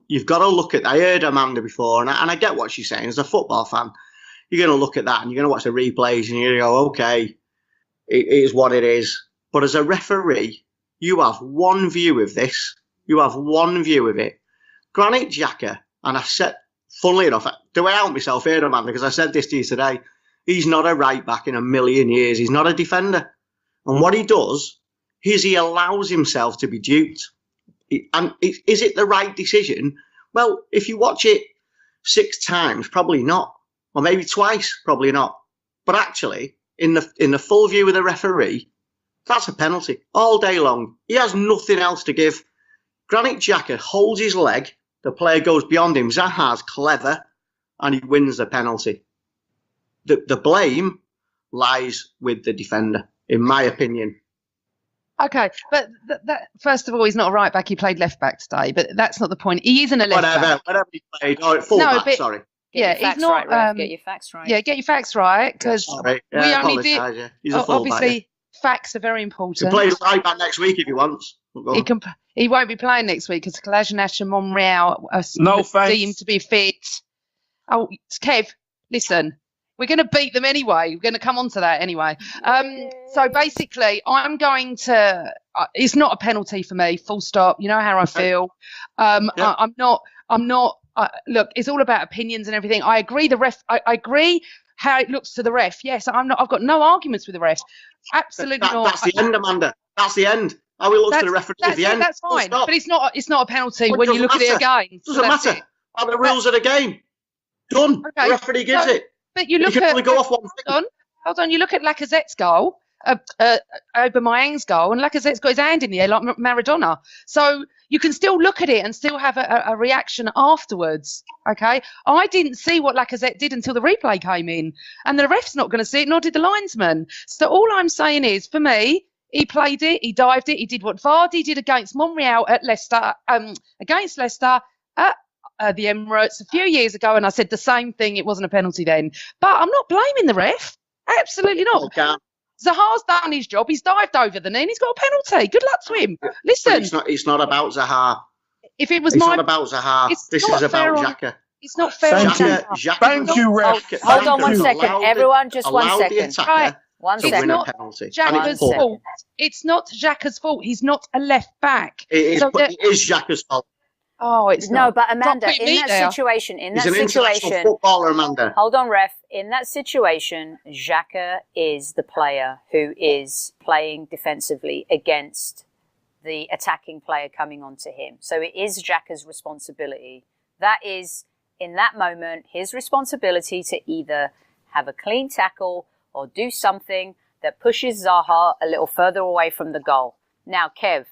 you've got to look at. I heard Amanda before, and I get what she's saying. As a football fan, you're going to look at that and you're going to watch the replays, and you're going to go, okay, it is what it is. But as a referee, you have one view of this. You have one view of it. Granit Xhaka, and I said, funnily enough, do I out myself here, Amanda? Because I said this to you today. He's not a right back in a million years. He's not a defender. And what he does is he allows himself to be duped. And is it the right decision? Well, if you watch it 6 times, probably not. Or maybe twice, probably not. But actually, in the full view of the referee, that's a penalty all day long. He has nothing else to give. Granit Xhaka holds his leg. The player goes beyond him. Zaha's clever, and he wins the penalty. The blame lies with the defender, in my opinion. Okay, but that first of all, he's not a right back. He played left back today, but that's not the point. He isn't a left back. Whatever he played. Oh, full back, sorry. Get your facts right, Ref. Get your facts right. Yeah, get your facts right, because we only did. Yeah. He's a full obviously, back, facts are very important. He plays right back next week if he wants. He won't be playing next week because Kolasinac and Monreal are deemed to be fit. Oh, Kev, listen. We're going to beat them anyway. We're going to come on to that anyway. So basically, I'm going to. It's not a penalty for me. Full stop. You know how I feel. I'm not. Look, it's all about opinions and everything. I agree. The ref. I agree how it looks to the ref. Yes, I'm not. I've got no arguments with the ref. Absolutely not. That's the end, Amanda. That's the end. How it looks to the referee at the end. That's fine. But it's not a penalty when you look at it again. Doesn't matter. are the rules of the game. Done. Okay, The referee gives it. But you look can at only go off one thing. Hold on. You look at Lacazette's goal, Aubameyang's goal, and Lacazette's got his hand in the air like Maradona. So you can still look at it and still have a reaction afterwards. Okay, I didn't see what Lacazette did until the replay came in, and the ref's not going to see it, nor did the linesman. So all I'm saying is, for me, he played it, he dived it, he did what Vardy did against Monreal at Leicester, against Leicester at the Emirates a few years ago, and I said the same thing. It wasn't a penalty then, but I'm not blaming the ref. Absolutely not. Okay. Zaha's done his job. He's dived over the knee and he's got a penalty. Good luck to him. Listen. It's not about Zaha. If it was it's not about Zaha. This is about Xhaka. It's not fair on Xhaka. Thank you, ref. Hold on 1 second. Everyone, just 1 second. Right. 1 second. It's not Xhaka's fault. It's not Xhaka's fault. He's not a left back. It is Xhaka's fault. Oh, it's no, not. but Amanda, in that situation, he's an international footballer, Amanda. Hold on, ref. In that situation, Xhaka is the player who is playing defensively against the attacking player coming onto him. So it is Xhaka's responsibility. That is, in that moment, his responsibility to either have a clean tackle or do something that pushes Zaha a little further away from the goal. Now, Kev,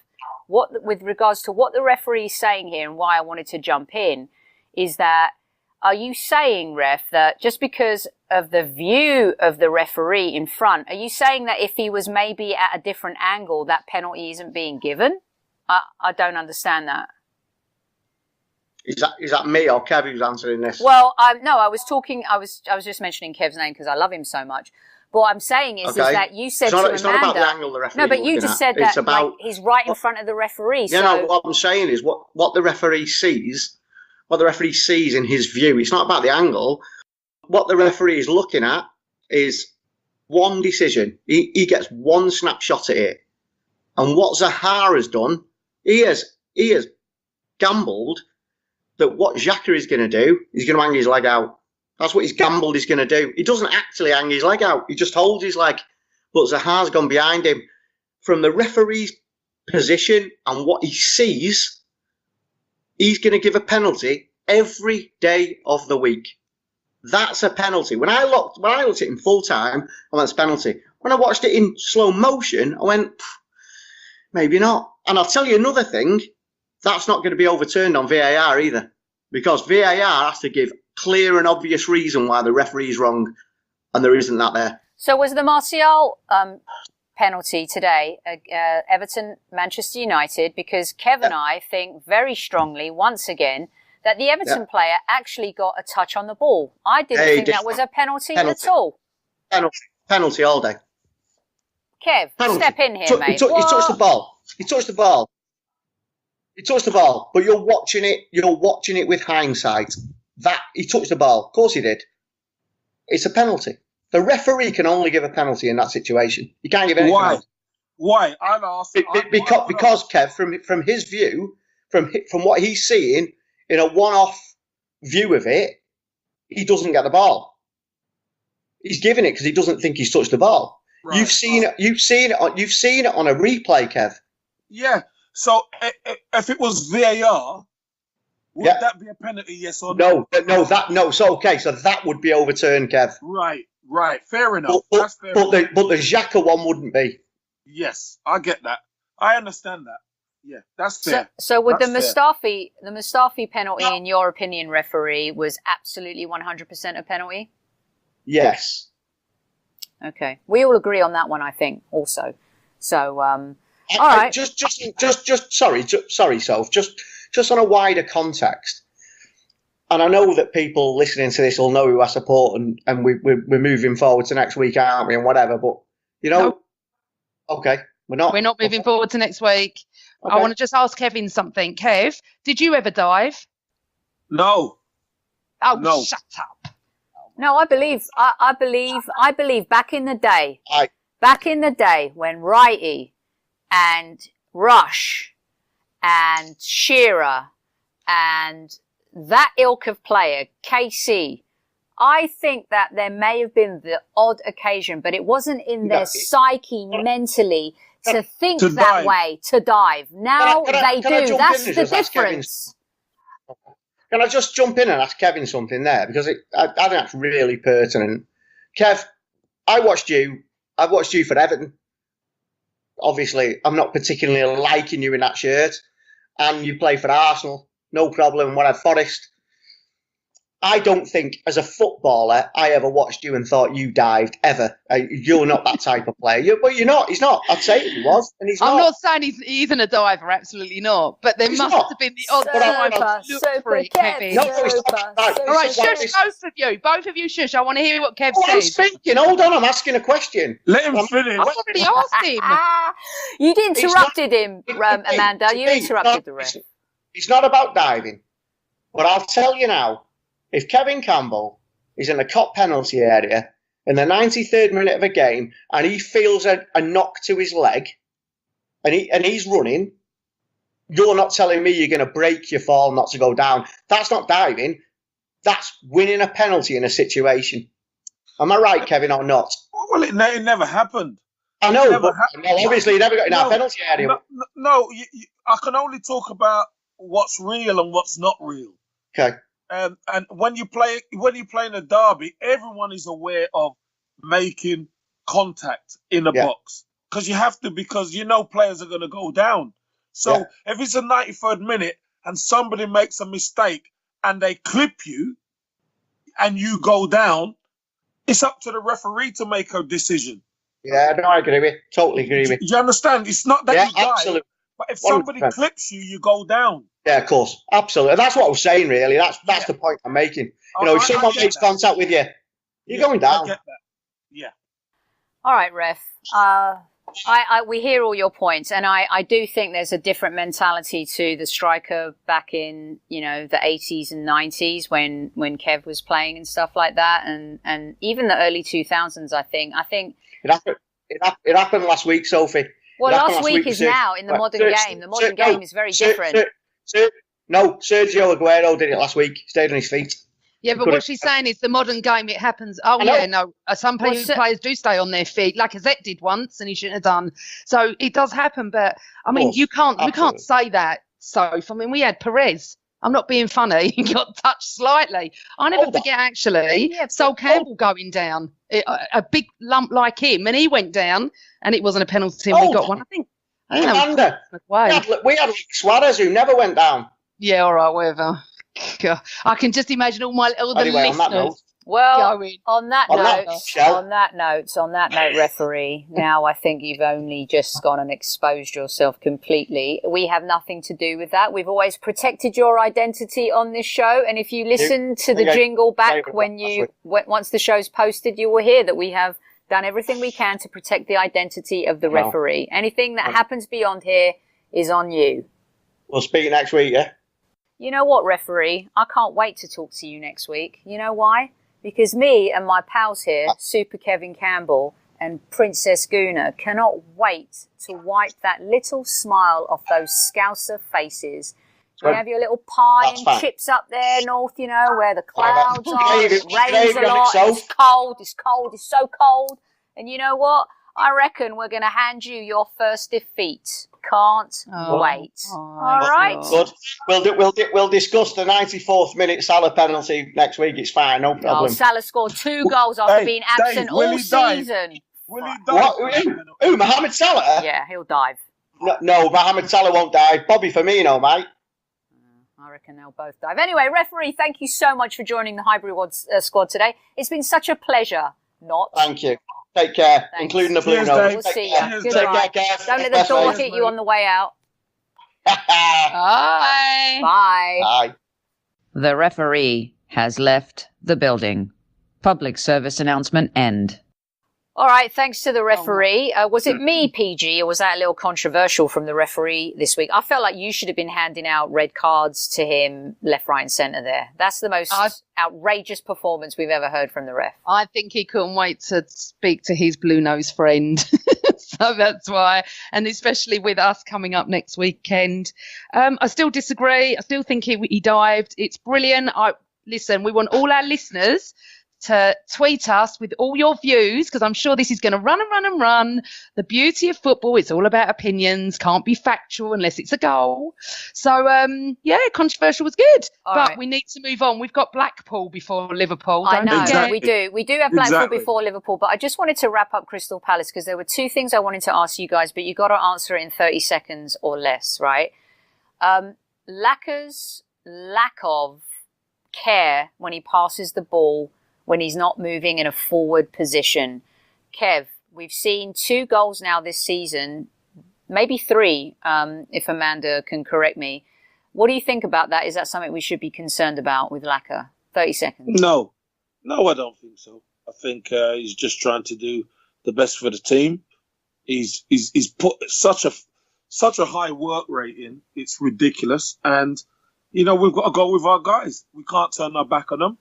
with regards to what the referee is saying here and why I wanted to jump in, is that, are you saying, ref, that just because of the view of the referee in front, are you saying that if he was maybe at a different angle, that penalty isn't being given? I don't understand that. Is that me or Kev who's answering this? Well, no, I was just mentioning Kev's name because I love him so much. But what I'm saying is that you said to Amanda... It's not about the angle the referee. No, but you just said that like, he's right in front of the referee. Yeah, no, what I'm saying is what the referee sees, in his view, it's not about the angle. What the referee is looking at is one decision. He gets one snapshot at it. And what Zaha has done, he has gambled that what Xhaka is going to do, he's going to hang his leg out. That's what he's gambled he's going to do. He doesn't actually hang his leg out. He just holds his leg. But Zaha's gone behind him. From the referee's position and what he sees, he's going to give a penalty every day of the week. That's a penalty. When I looked at it in full time, I went, it's a penalty. When I watched it in slow motion, I went, maybe not. And I'll tell you another thing. That's not going to be overturned on VAR either. Because VAR has to give clear and obvious reason why the referee is wrong, and there isn't that there. So was the Martial penalty today, Everton, Manchester United, because Kev and I think very strongly, once again, that the Everton player actually got a touch on the ball. I didn't think that was a penalty at all. Penalty all day. Kev, step in here, mate. He touched the ball. He touched the ball, but you're watching it with hindsight. That he touched the ball. Of course he did. It's a penalty. The referee can only give a penalty in that situation. He can't give anything else. Why? I'll ask. Because Kev, from his view, from what he's seeing in a one-off view of it, he doesn't get the ball. He's giving it because he doesn't think he's touched the ball. Right. You've seen it on a replay, Kev. Yeah. So if it was VAR, would that be a penalty? Yes or no? No. So that would be overturned, Kev. Right. Fair enough. But the Xhaka one wouldn't be. Yes, I get that. I understand that. Yeah, that's fair. So with the Mustafi penalty, in your opinion, referee, was absolutely 100% a penalty? Yes. Okay, we all agree on that one, I think. Also, so all right. Sorry, Soph. Just on a wider context, and I know that people listening to this will know who I support, and we're moving forward to next week, aren't we? And whatever, but okay, we're not moving forward to next week. Okay. I want to just ask Kevin something. Kev, did you ever dive? No. Oh, no. Shut up. No, I believe back in the day when Wrighty and Rush and Shearer and that ilk of player, KC, I think that there may have been the odd occasion, but it wasn't in their psyche mentally to think that way, to dive. Now they do. That's the difference. Can Can I just jump in and ask Kevin something there? Because I think that's really pertinent. Kev, I've watched you for Everton. Obviously, I'm not particularly liking you in that shirt. And you play for Arsenal. No problem. What at Forest. I don't think, as a footballer, I ever watched you and thought you dived, ever. You're not that type of player. But you're not. He's not. I'd say he was, and he's not. I'm not saying he isn't a diver, absolutely not. But there must have been the odd time I looked for it, Kevin. No, it's not. Right. All right, shush, both of you shush. I want to hear what Kev says. I'm speaking. Hold on, I'm asking a question. Let him finish. I've already asked him. You interrupted him, Amanda. You interrupted the ref. It's not about diving. But I'll tell you now, if Kevin Campbell is in the cop penalty area in the 93rd minute of a game and he feels a knock to his leg and he's running, you're not telling me you're going to break your fall not to go down. That's not diving. That's winning a penalty in a situation. Am I right, Kevin, or not? Well, it never happened. I know, but obviously you never got in our penalty area. No, I can only talk about what's real and what's not real. Okay. And when you play in a derby, everyone is aware of making contact in the box because you have to, because players are going to go down. So if it's a 93rd minute and somebody makes a mistake and they clip you and you go down, it's up to the referee to make a decision. Yeah, no, I agree with you. Totally agree with you. You understand? It's not that you die, absolutely. But if somebody 100%. Clips you, you go down. Yeah, of course. Absolutely. That's what I was saying, really. That's the point I'm making. If someone makes contact with you, you're going down. I get that. Yeah. All right, ref. We hear all your points, and I do think there's a different mentality to the striker back in, the 80s and 90s when Kev was playing and stuff like that, and even the early 2000s, I think. It happened last week, Sophie. Well, last week is now in the modern game. The modern game is very different. Sergio Aguero did it last week. Stayed on his feet. Yeah, but what she's saying is the modern game, it happens. Oh, yeah, no. Some players do stay on their feet. Lacazette did once and he shouldn't have done. So it does happen. But, I mean, we can't say that, Soph. I mean, we had Perez. I'm not being funny. He got touched slightly. I never forget, actually, Sol Campbell going down. A big lump like him. And he went down and it wasn't a penalty and we got one. I don't know. We had Suarez who never went down. Yeah, all right, whatever. God, I can just imagine all the listeners. On that note, referee, now I think you've only just gone and exposed yourself completely. We have nothing to do with that. We've always protected your identity on this show. And if you listen to the jingle back once the show's posted, you will hear that we have done everything we can to protect the identity of the referee. Anything that happens beyond here is on you. We'll speak next week, yeah? You know what, referee? I can't wait to talk to you next week. You know why? Because me and my pals here, Super Kevin Campbell and Princess Guna, cannot wait to wipe that little smile off those Scouser faces. You have your little pie and chips up there north, where the clouds are, it rains a lot, it's cold, it's so cold. And you know what? I reckon we're going to hand you your first defeat. Can't wait. All right. Good. We'll discuss the 94th minute Salah penalty next week. It's fine, no problem. Salah scored 2 goals after being absent all season. Will he dive? Who? Mohamed Salah? Yeah, he'll dive. No, Mohamed Salah won't dive. Bobby Firmino, mate. I reckon they'll both dive. Anyway, referee, thank you so much for joining the Highbury squad today. It's been such a pleasure. Thank you. Take care, including the blue nose. We'll see you. Goodbye. Don't let the door hit you on the way out. Bye. Bye. Bye. The referee has left the building. Public service announcement end. All right, thanks to the referee. Was it me, PG, or was that a little controversial from the referee this week? I felt like you should have been handing out red cards to him left, right and centre there. That's the most outrageous performance we've ever heard from the ref. I think he couldn't wait to speak to his blue-nose friend. So that's why. And especially with us coming up next weekend. I still disagree. I still think he dived. It's brilliant. Listen, we want all our listeners to tweet us with all your views, because I'm sure this is going to run and run and run. The beauty of football, it's all about opinions, can't be factual unless it's a goal. So, controversial was good. But we need to move on. We've got Blackpool before Liverpool. I know, Exactly. we do have Blackpool Exactly. before Liverpool, but I just wanted to wrap up Crystal Palace because there were two things I wanted to ask you guys, but you got to answer it in 30 seconds or less, right? Lacker's lack of care when he passes the ball, when he's not moving in a forward position. Kev, we've seen 2 goals now this season, maybe 3, if Amanda can correct me. What do you think about that? Is that something we should be concerned about with Lacker? 30 seconds. No, I don't think so. I think he's just trying to do the best for the team. He's put such a high work rate in. It's ridiculous. And, we've got to go with our guys. We can't turn our back on them.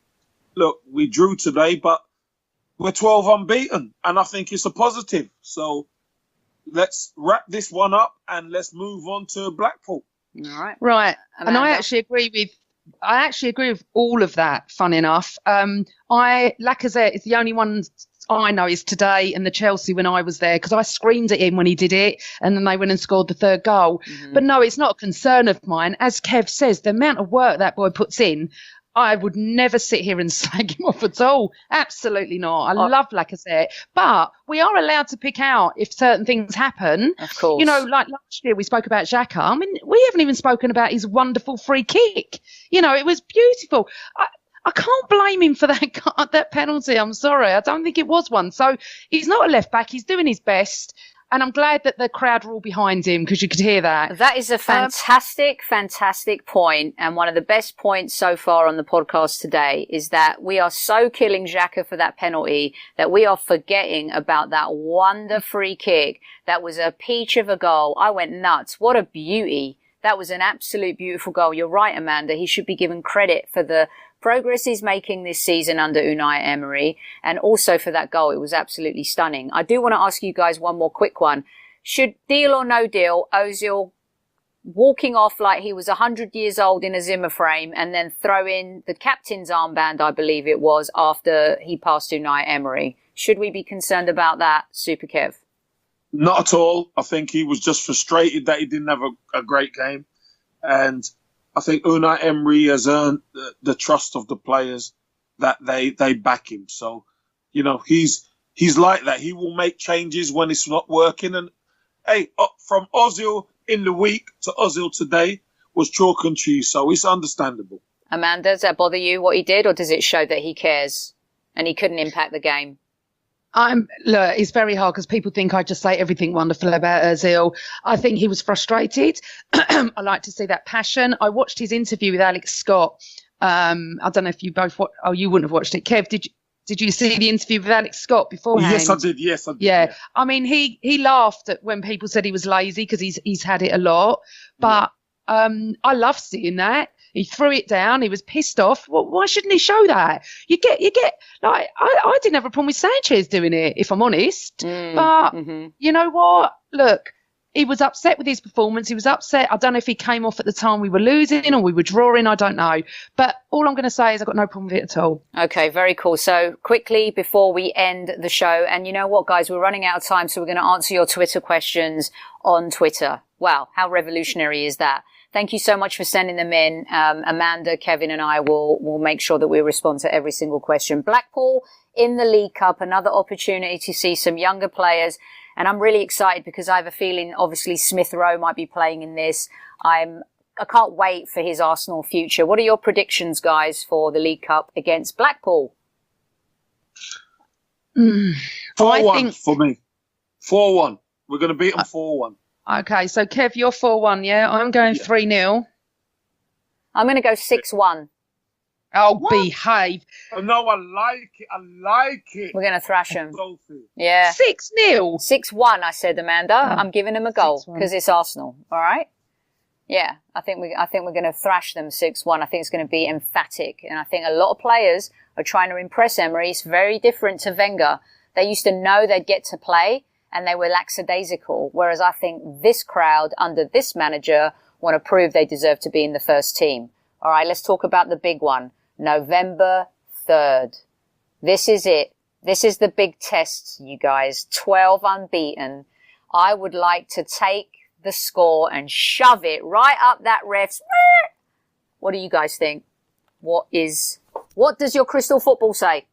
Look, we drew today, but we're 12 unbeaten. And I think it's a positive. So let's wrap this one up and let's move on to Blackpool. All right. Right. Amanda? And I actually agree with all of that, fun enough. Lacazette is the only one I know is today and the Chelsea when I was there, because I screamed at him when he did it and then they went and scored the 3rd goal. Mm-hmm. But no, it's not a concern of mine. As Kev says, the amount of work that boy puts in, I would never sit here and slag him off at all. Absolutely not. I love Lacazette. But we are allowed to pick out if certain things happen. Of course. Like last year we spoke about Xhaka. I mean, we haven't even spoken about his wonderful free kick. It was beautiful. I can't blame him for that penalty. I'm sorry. I don't think it was one. So he's not a left back. He's doing his best. And I'm glad that the crowd were all behind him because you could hear that. That is a fantastic point. And one of the best points so far on the podcast today is that we are so killing Xhaka for that penalty that we are forgetting about that wonder free kick. That was a peach of a goal. I went nuts. What a beauty. That was an absolute beautiful goal. You're right, Amanda. He should be given credit for the progress he's making this season under Unai Emery, and also for that goal. It was absolutely stunning. I do want to ask you guys one more quick one. Should, deal or no deal, Ozil walking off like he was 100 years old in a Zimmer frame and then throw in the captain's armband, I believe it was, after he passed Unai Emery? Should we be concerned about that, Super Kev? Not at all. I think he was just frustrated that he didn't have a great game. And I think Unai Emery has earned the trust of the players that they back him. So, he's like that. He will make changes when it's not working. And, hey, from Ozil in the week to Ozil today was chalk and cheese. So it's understandable. Amanda, does that bother you what he did, or does it show that he cares and he couldn't impact the game? Look, it's very hard because people think I just say everything wonderful about Ozil. I think he was frustrated. I like to see that passion. I watched his interview with Alex Scott. I don't know if you both you wouldn't have watched it. Kev, did you see the interview with Alex Scott beforehand? Yes, I did. Yeah. I mean, he laughed at when people said he was lazy because he's had it a lot. But I love seeing that. He threw it down. He was pissed off. Well, why shouldn't he show that? You get like, I didn't have a problem with Sanchez doing it, if I'm honest. But you know what? Look, he was upset with his performance. He was upset. I don't know if he came off at the time we were losing or we were drawing. I don't know. But all I'm going to say is I've got no problem with it at all. Okay, very cool. So quickly before we end the show, and you know what, guys, we're running out of time, so we're going to answer your Twitter questions on Twitter. Wow, how revolutionary is that? Thank you so much for sending them in. Amanda, Kevin and I will make sure that we respond to every single question. Blackpool in the League Cup, another opportunity to see some younger players. And I'm really excited because I have a feeling, obviously, Smith Rowe might be playing in this. I can't wait for his Arsenal future. What are your predictions, guys, for the League Cup against Blackpool? 4-1 for me. 4-1. We're going to beat them 4-1. Okay, so Kev, you're 4-1, yeah? I'm going 3-0. I'm going to go 6-1. Oh, what? Behave. Oh, no, I like it. We're going to thrash them. Sophie. Yeah. 6-0. 6-1, I said, Amanda. I'm giving them a goal because it's Arsenal. All right? Yeah, I think we're going to thrash them 6-1. I think it's going to be emphatic. And I think a lot of players are trying to impress Emery. It's very different to Wenger. They used to know they'd get to play, and they were lackadaisical, whereas I think this crowd under this manager want to prove they deserve to be in the first team. All right, let's talk about the big one. November 3rd. This is it. This is the big test, you guys. 12 unbeaten. I would like to take the score and shove it right up that ref's. What do you guys think? What does your crystal football say?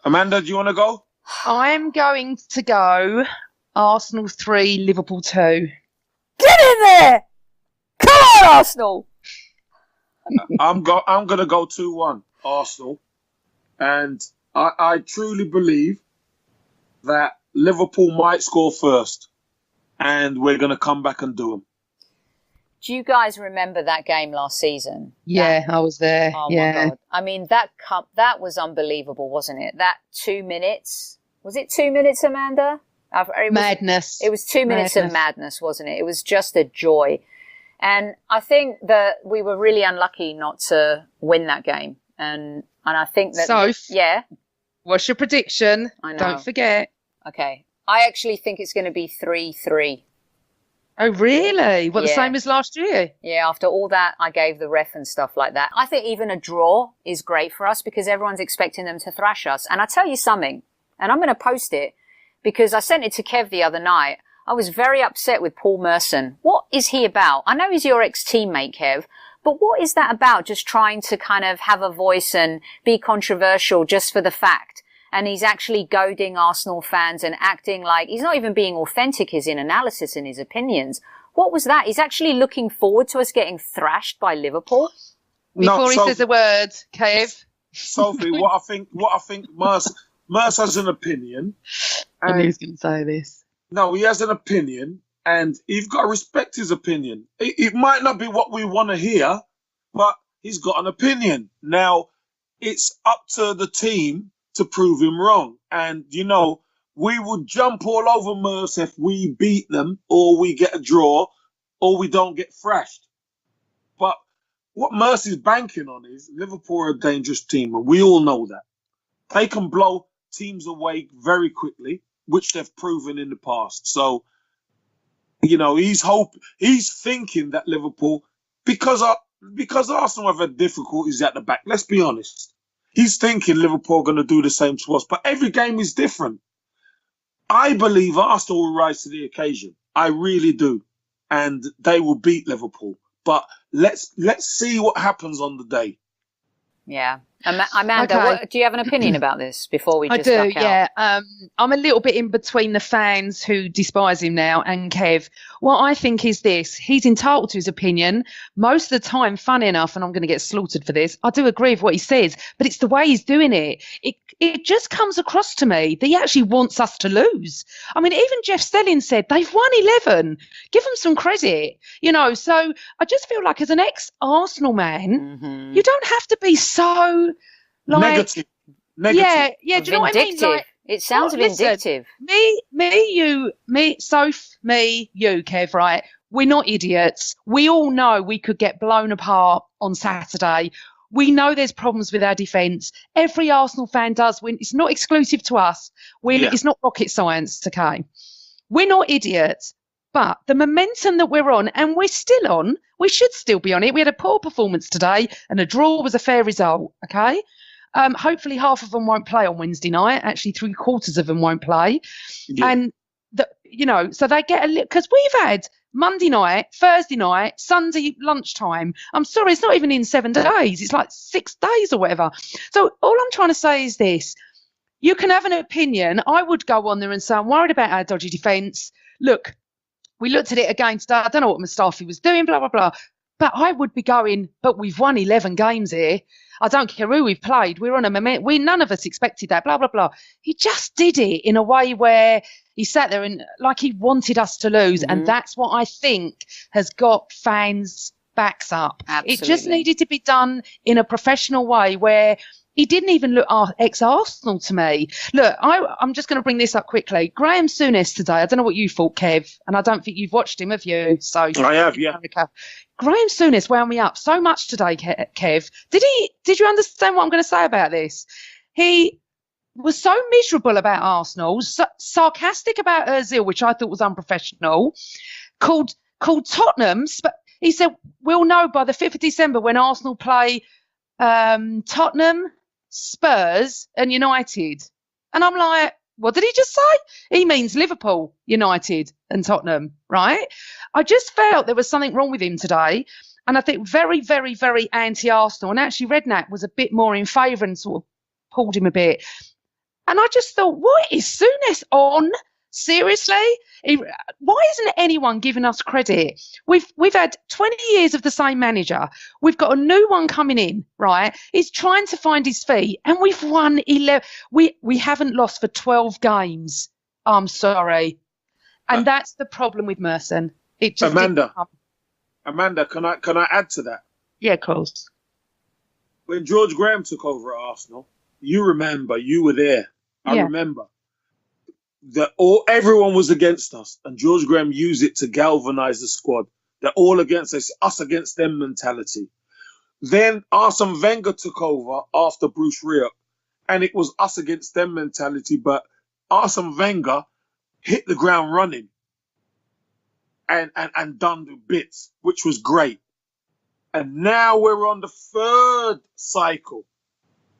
Amanda, do you want to go? I'm going to go Arsenal 3, Liverpool 2. Get in there! Come on, Arsenal! I'm going to go 2-1 Arsenal. And I truly believe that Liverpool might score first. And we're going to come back and do them. Do you guys remember that game last season? Yeah, I was there. Oh, yeah. my God. I mean, that was unbelievable, wasn't it? That 2 minutes. Was it 2 minutes, Amanda? Madness. It was 2 minutes of madness, wasn't it? It was just a joy. And I think that we were really unlucky not to win that game. And I think that... Soph, yeah? What's your prediction? I know. Don't forget. Okay. I actually think it's going to be 3-3. Oh, really? Well, the same as last year? Yeah, after all that, I gave the ref and stuff like that. I think even a draw is great for us because everyone's expecting them to thrash us. And I tell you something, and I'm going to post it because I sent it to Kev the other night. I was very upset with Paul Merson. What is he about? I know he's your ex-teammate, Kev, but what is that about? Just trying to kind of have a voice and be controversial just for the fact. And he's actually goading Arsenal fans and acting like he's not even being authentic in his analysis and his opinions. What was that? He's actually looking forward to us getting thrashed by Liverpool. Before he says a word, Kev. Sophie, what I think Merce has an opinion. I knew he was going to say this. No, he has an opinion, and you've got to respect his opinion. It might not be what we want to hear, but he's got an opinion. Now, it's up to the team to prove him wrong. And, we would jump all over Merce if we beat them or we get a draw or we don't get thrashed. But what Merce is banking on is Liverpool are a dangerous team, and we all know that. They can blow teams away very quickly, which they've proven in the past. So, he's thinking that Liverpool, because Arsenal have had difficulties at the back, let's be honest. He's thinking Liverpool are going to do the same to us, but every game is different. I believe Arsenal will rise to the occasion. I really do. And they will beat Liverpool. But let's see what happens on the day. Yeah. Amanda, do you have an opinion about this before we just I do, yeah. I'm a little bit in between the fans who despise him now and Kev. What I think is this. He's entitled to his opinion. Most of the time, funny enough, and I'm going to get slaughtered for this, I do agree with what he says, but it's the way he's doing it. It just comes across to me that he actually wants us to lose. I mean, even Jeff Stelling said they've won 11. Give them some credit, So I just feel like as an ex-Arsenal man, you don't have to be so... Negative. Vindictive. Yeah. Do you know what I mean? Like, it sounds vindictive. Soph, you, Kev, right? We're not idiots. We all know we could get blown apart on Saturday. We know there's problems with our defence. Every Arsenal fan does. It's not exclusive to us. It's not rocket science, okay? We're not idiots. But the momentum that we're on, and we're still on, we should still be on it. We had a poor performance today, and a draw was a fair result, okay? Hopefully half of them won't play on Wednesday night. Actually, 3/4 of them won't play. Yeah. And, so they get a little... Because we've had Monday night, Thursday night, Sunday lunchtime. I'm sorry, it's not even in 7 days. It's like 6 days or whatever. So all I'm trying to say is this. You can have an opinion. I would go on there and say, I'm worried about our dodgy defence. Look, we looked at it again today. I don't know what Mustafi was doing, blah, blah, blah. But I would be going, but we've won 11 games here. I don't care who we've played. We're on a momentum. None of us expected that, blah, blah, blah. He just did it in a way where he sat there and like he wanted us to lose. Mm-hmm. And that's what I think has got fans' backs up. Absolutely. It just needed to be done in a professional way where he didn't even look ex-Arsenal to me. Look, I'm just going to bring this up quickly. Graham Souness today, I don't know what you thought, Kev, and I don't think you've watched him, have you? So I have, yeah. Graham Souness wound me up so much today, Kev. Did you understand what I'm going to say about this? He was so miserable about Arsenal, sarcastic about Ozil, which I thought was unprofessional, called Tottenham. He said, we'll know by the 5th of December when Arsenal play Tottenham. Spurs and United. And I'm like, what did he just say? He means Liverpool, United and Tottenham, right? I just felt there was something wrong with him today. And I think very, very, very anti-Arsenal. And actually Redknapp was a bit more in favour and sort of pulled him a bit. And I just thought, what is Souness on? Seriously? Why isn't anyone giving us credit? We've had 20 years of the same manager. We've got a new one coming in, right? He's trying to find his feet, and we've won 11. We haven't lost for 12 games. I'm sorry. And that's the problem with Merson. It just Amanda, can I add to that? Yeah, of course. When George Graham took over at Arsenal, you remember, you were there. I remember that everyone was against us, and George Graham used it to galvanise the squad. They're all against us against them mentality. Then Arsene Wenger took over after Bruce Rioch, and it was us against them mentality. But Arsene Wenger hit the ground running and done the bits, which was great. And now we're on the third cycle,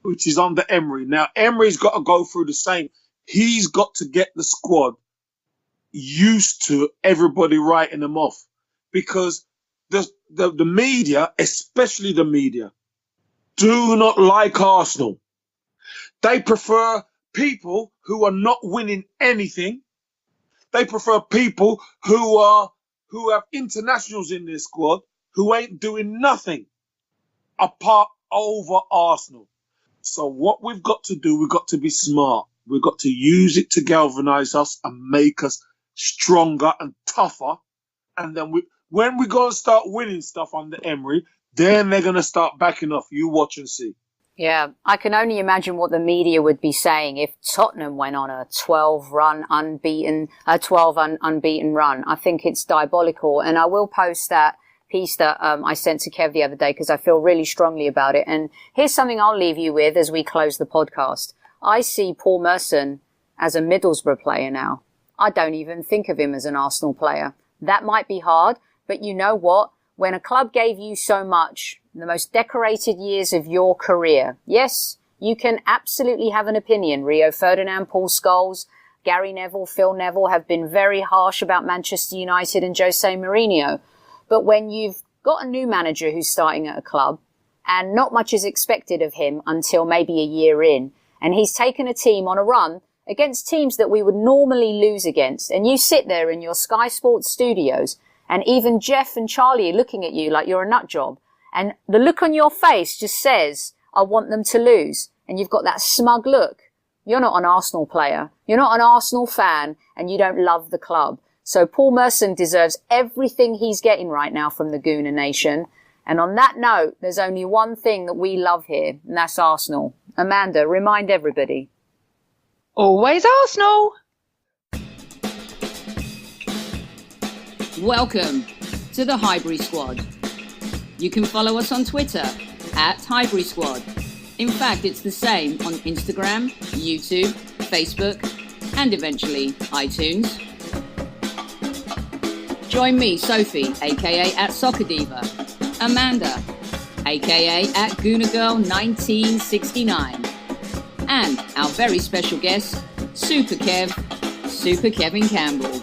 which is under Emery. Now Emery's got to go through the same. He's got to get the squad used to everybody writing them off, because the media, especially the media, do not like Arsenal. They prefer people who are not winning anything. They prefer people who have internationals in their squad who ain't doing nothing apart over Arsenal. So what we've got to do, we've got to be smart. We've got to use it to galvanise us and make us stronger and tougher. And then when we go and start winning stuff under Emery, then they're going to start backing off. You watch and see. Yeah, I can only imagine what the media would be saying if Tottenham went on a 12 unbeaten run. I think it's diabolical. And I will post that piece that I sent to Kev the other day because I feel really strongly about it. And here's something I'll leave you with as we close the podcast. I see Paul Merson as a Middlesbrough player now. I don't even think of him as an Arsenal player. That might be hard, but you know what? When a club gave you so much, the most decorated years of your career, yes, you can absolutely have an opinion. Rio Ferdinand, Paul Scholes, Gary Neville, Phil Neville have been very harsh about Manchester United and Jose Mourinho. But when you've got a new manager who's starting at a club and not much is expected of him until maybe a year in, and he's taken a team on a run against teams that we would normally lose against, and you sit there in your Sky Sports studios, and even Jeff and Charlie are looking at you like you're a nut job, and the look on your face just says, I want them to lose, and you've got that smug look. You're not an Arsenal player, you're not an Arsenal fan, and you don't love the club. So Paul Merson deserves everything he's getting right now from the Gooner Nation. And on that note, there's only one thing that we love here, and that's Arsenal. Amanda, remind everybody. Always Arsenal. Welcome to the Highbury Squad. You can follow us on Twitter at Highbury Squad. In fact, it's the same on Instagram, YouTube, Facebook, and eventually iTunes. Join me, Sophie, aka at Soccer Diva, Amanda, aka at Gooner Girl 1969, and our very special guest, Super Kevin Campbell.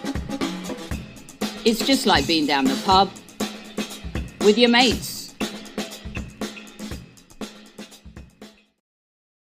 It's just like being down the pub with your mates.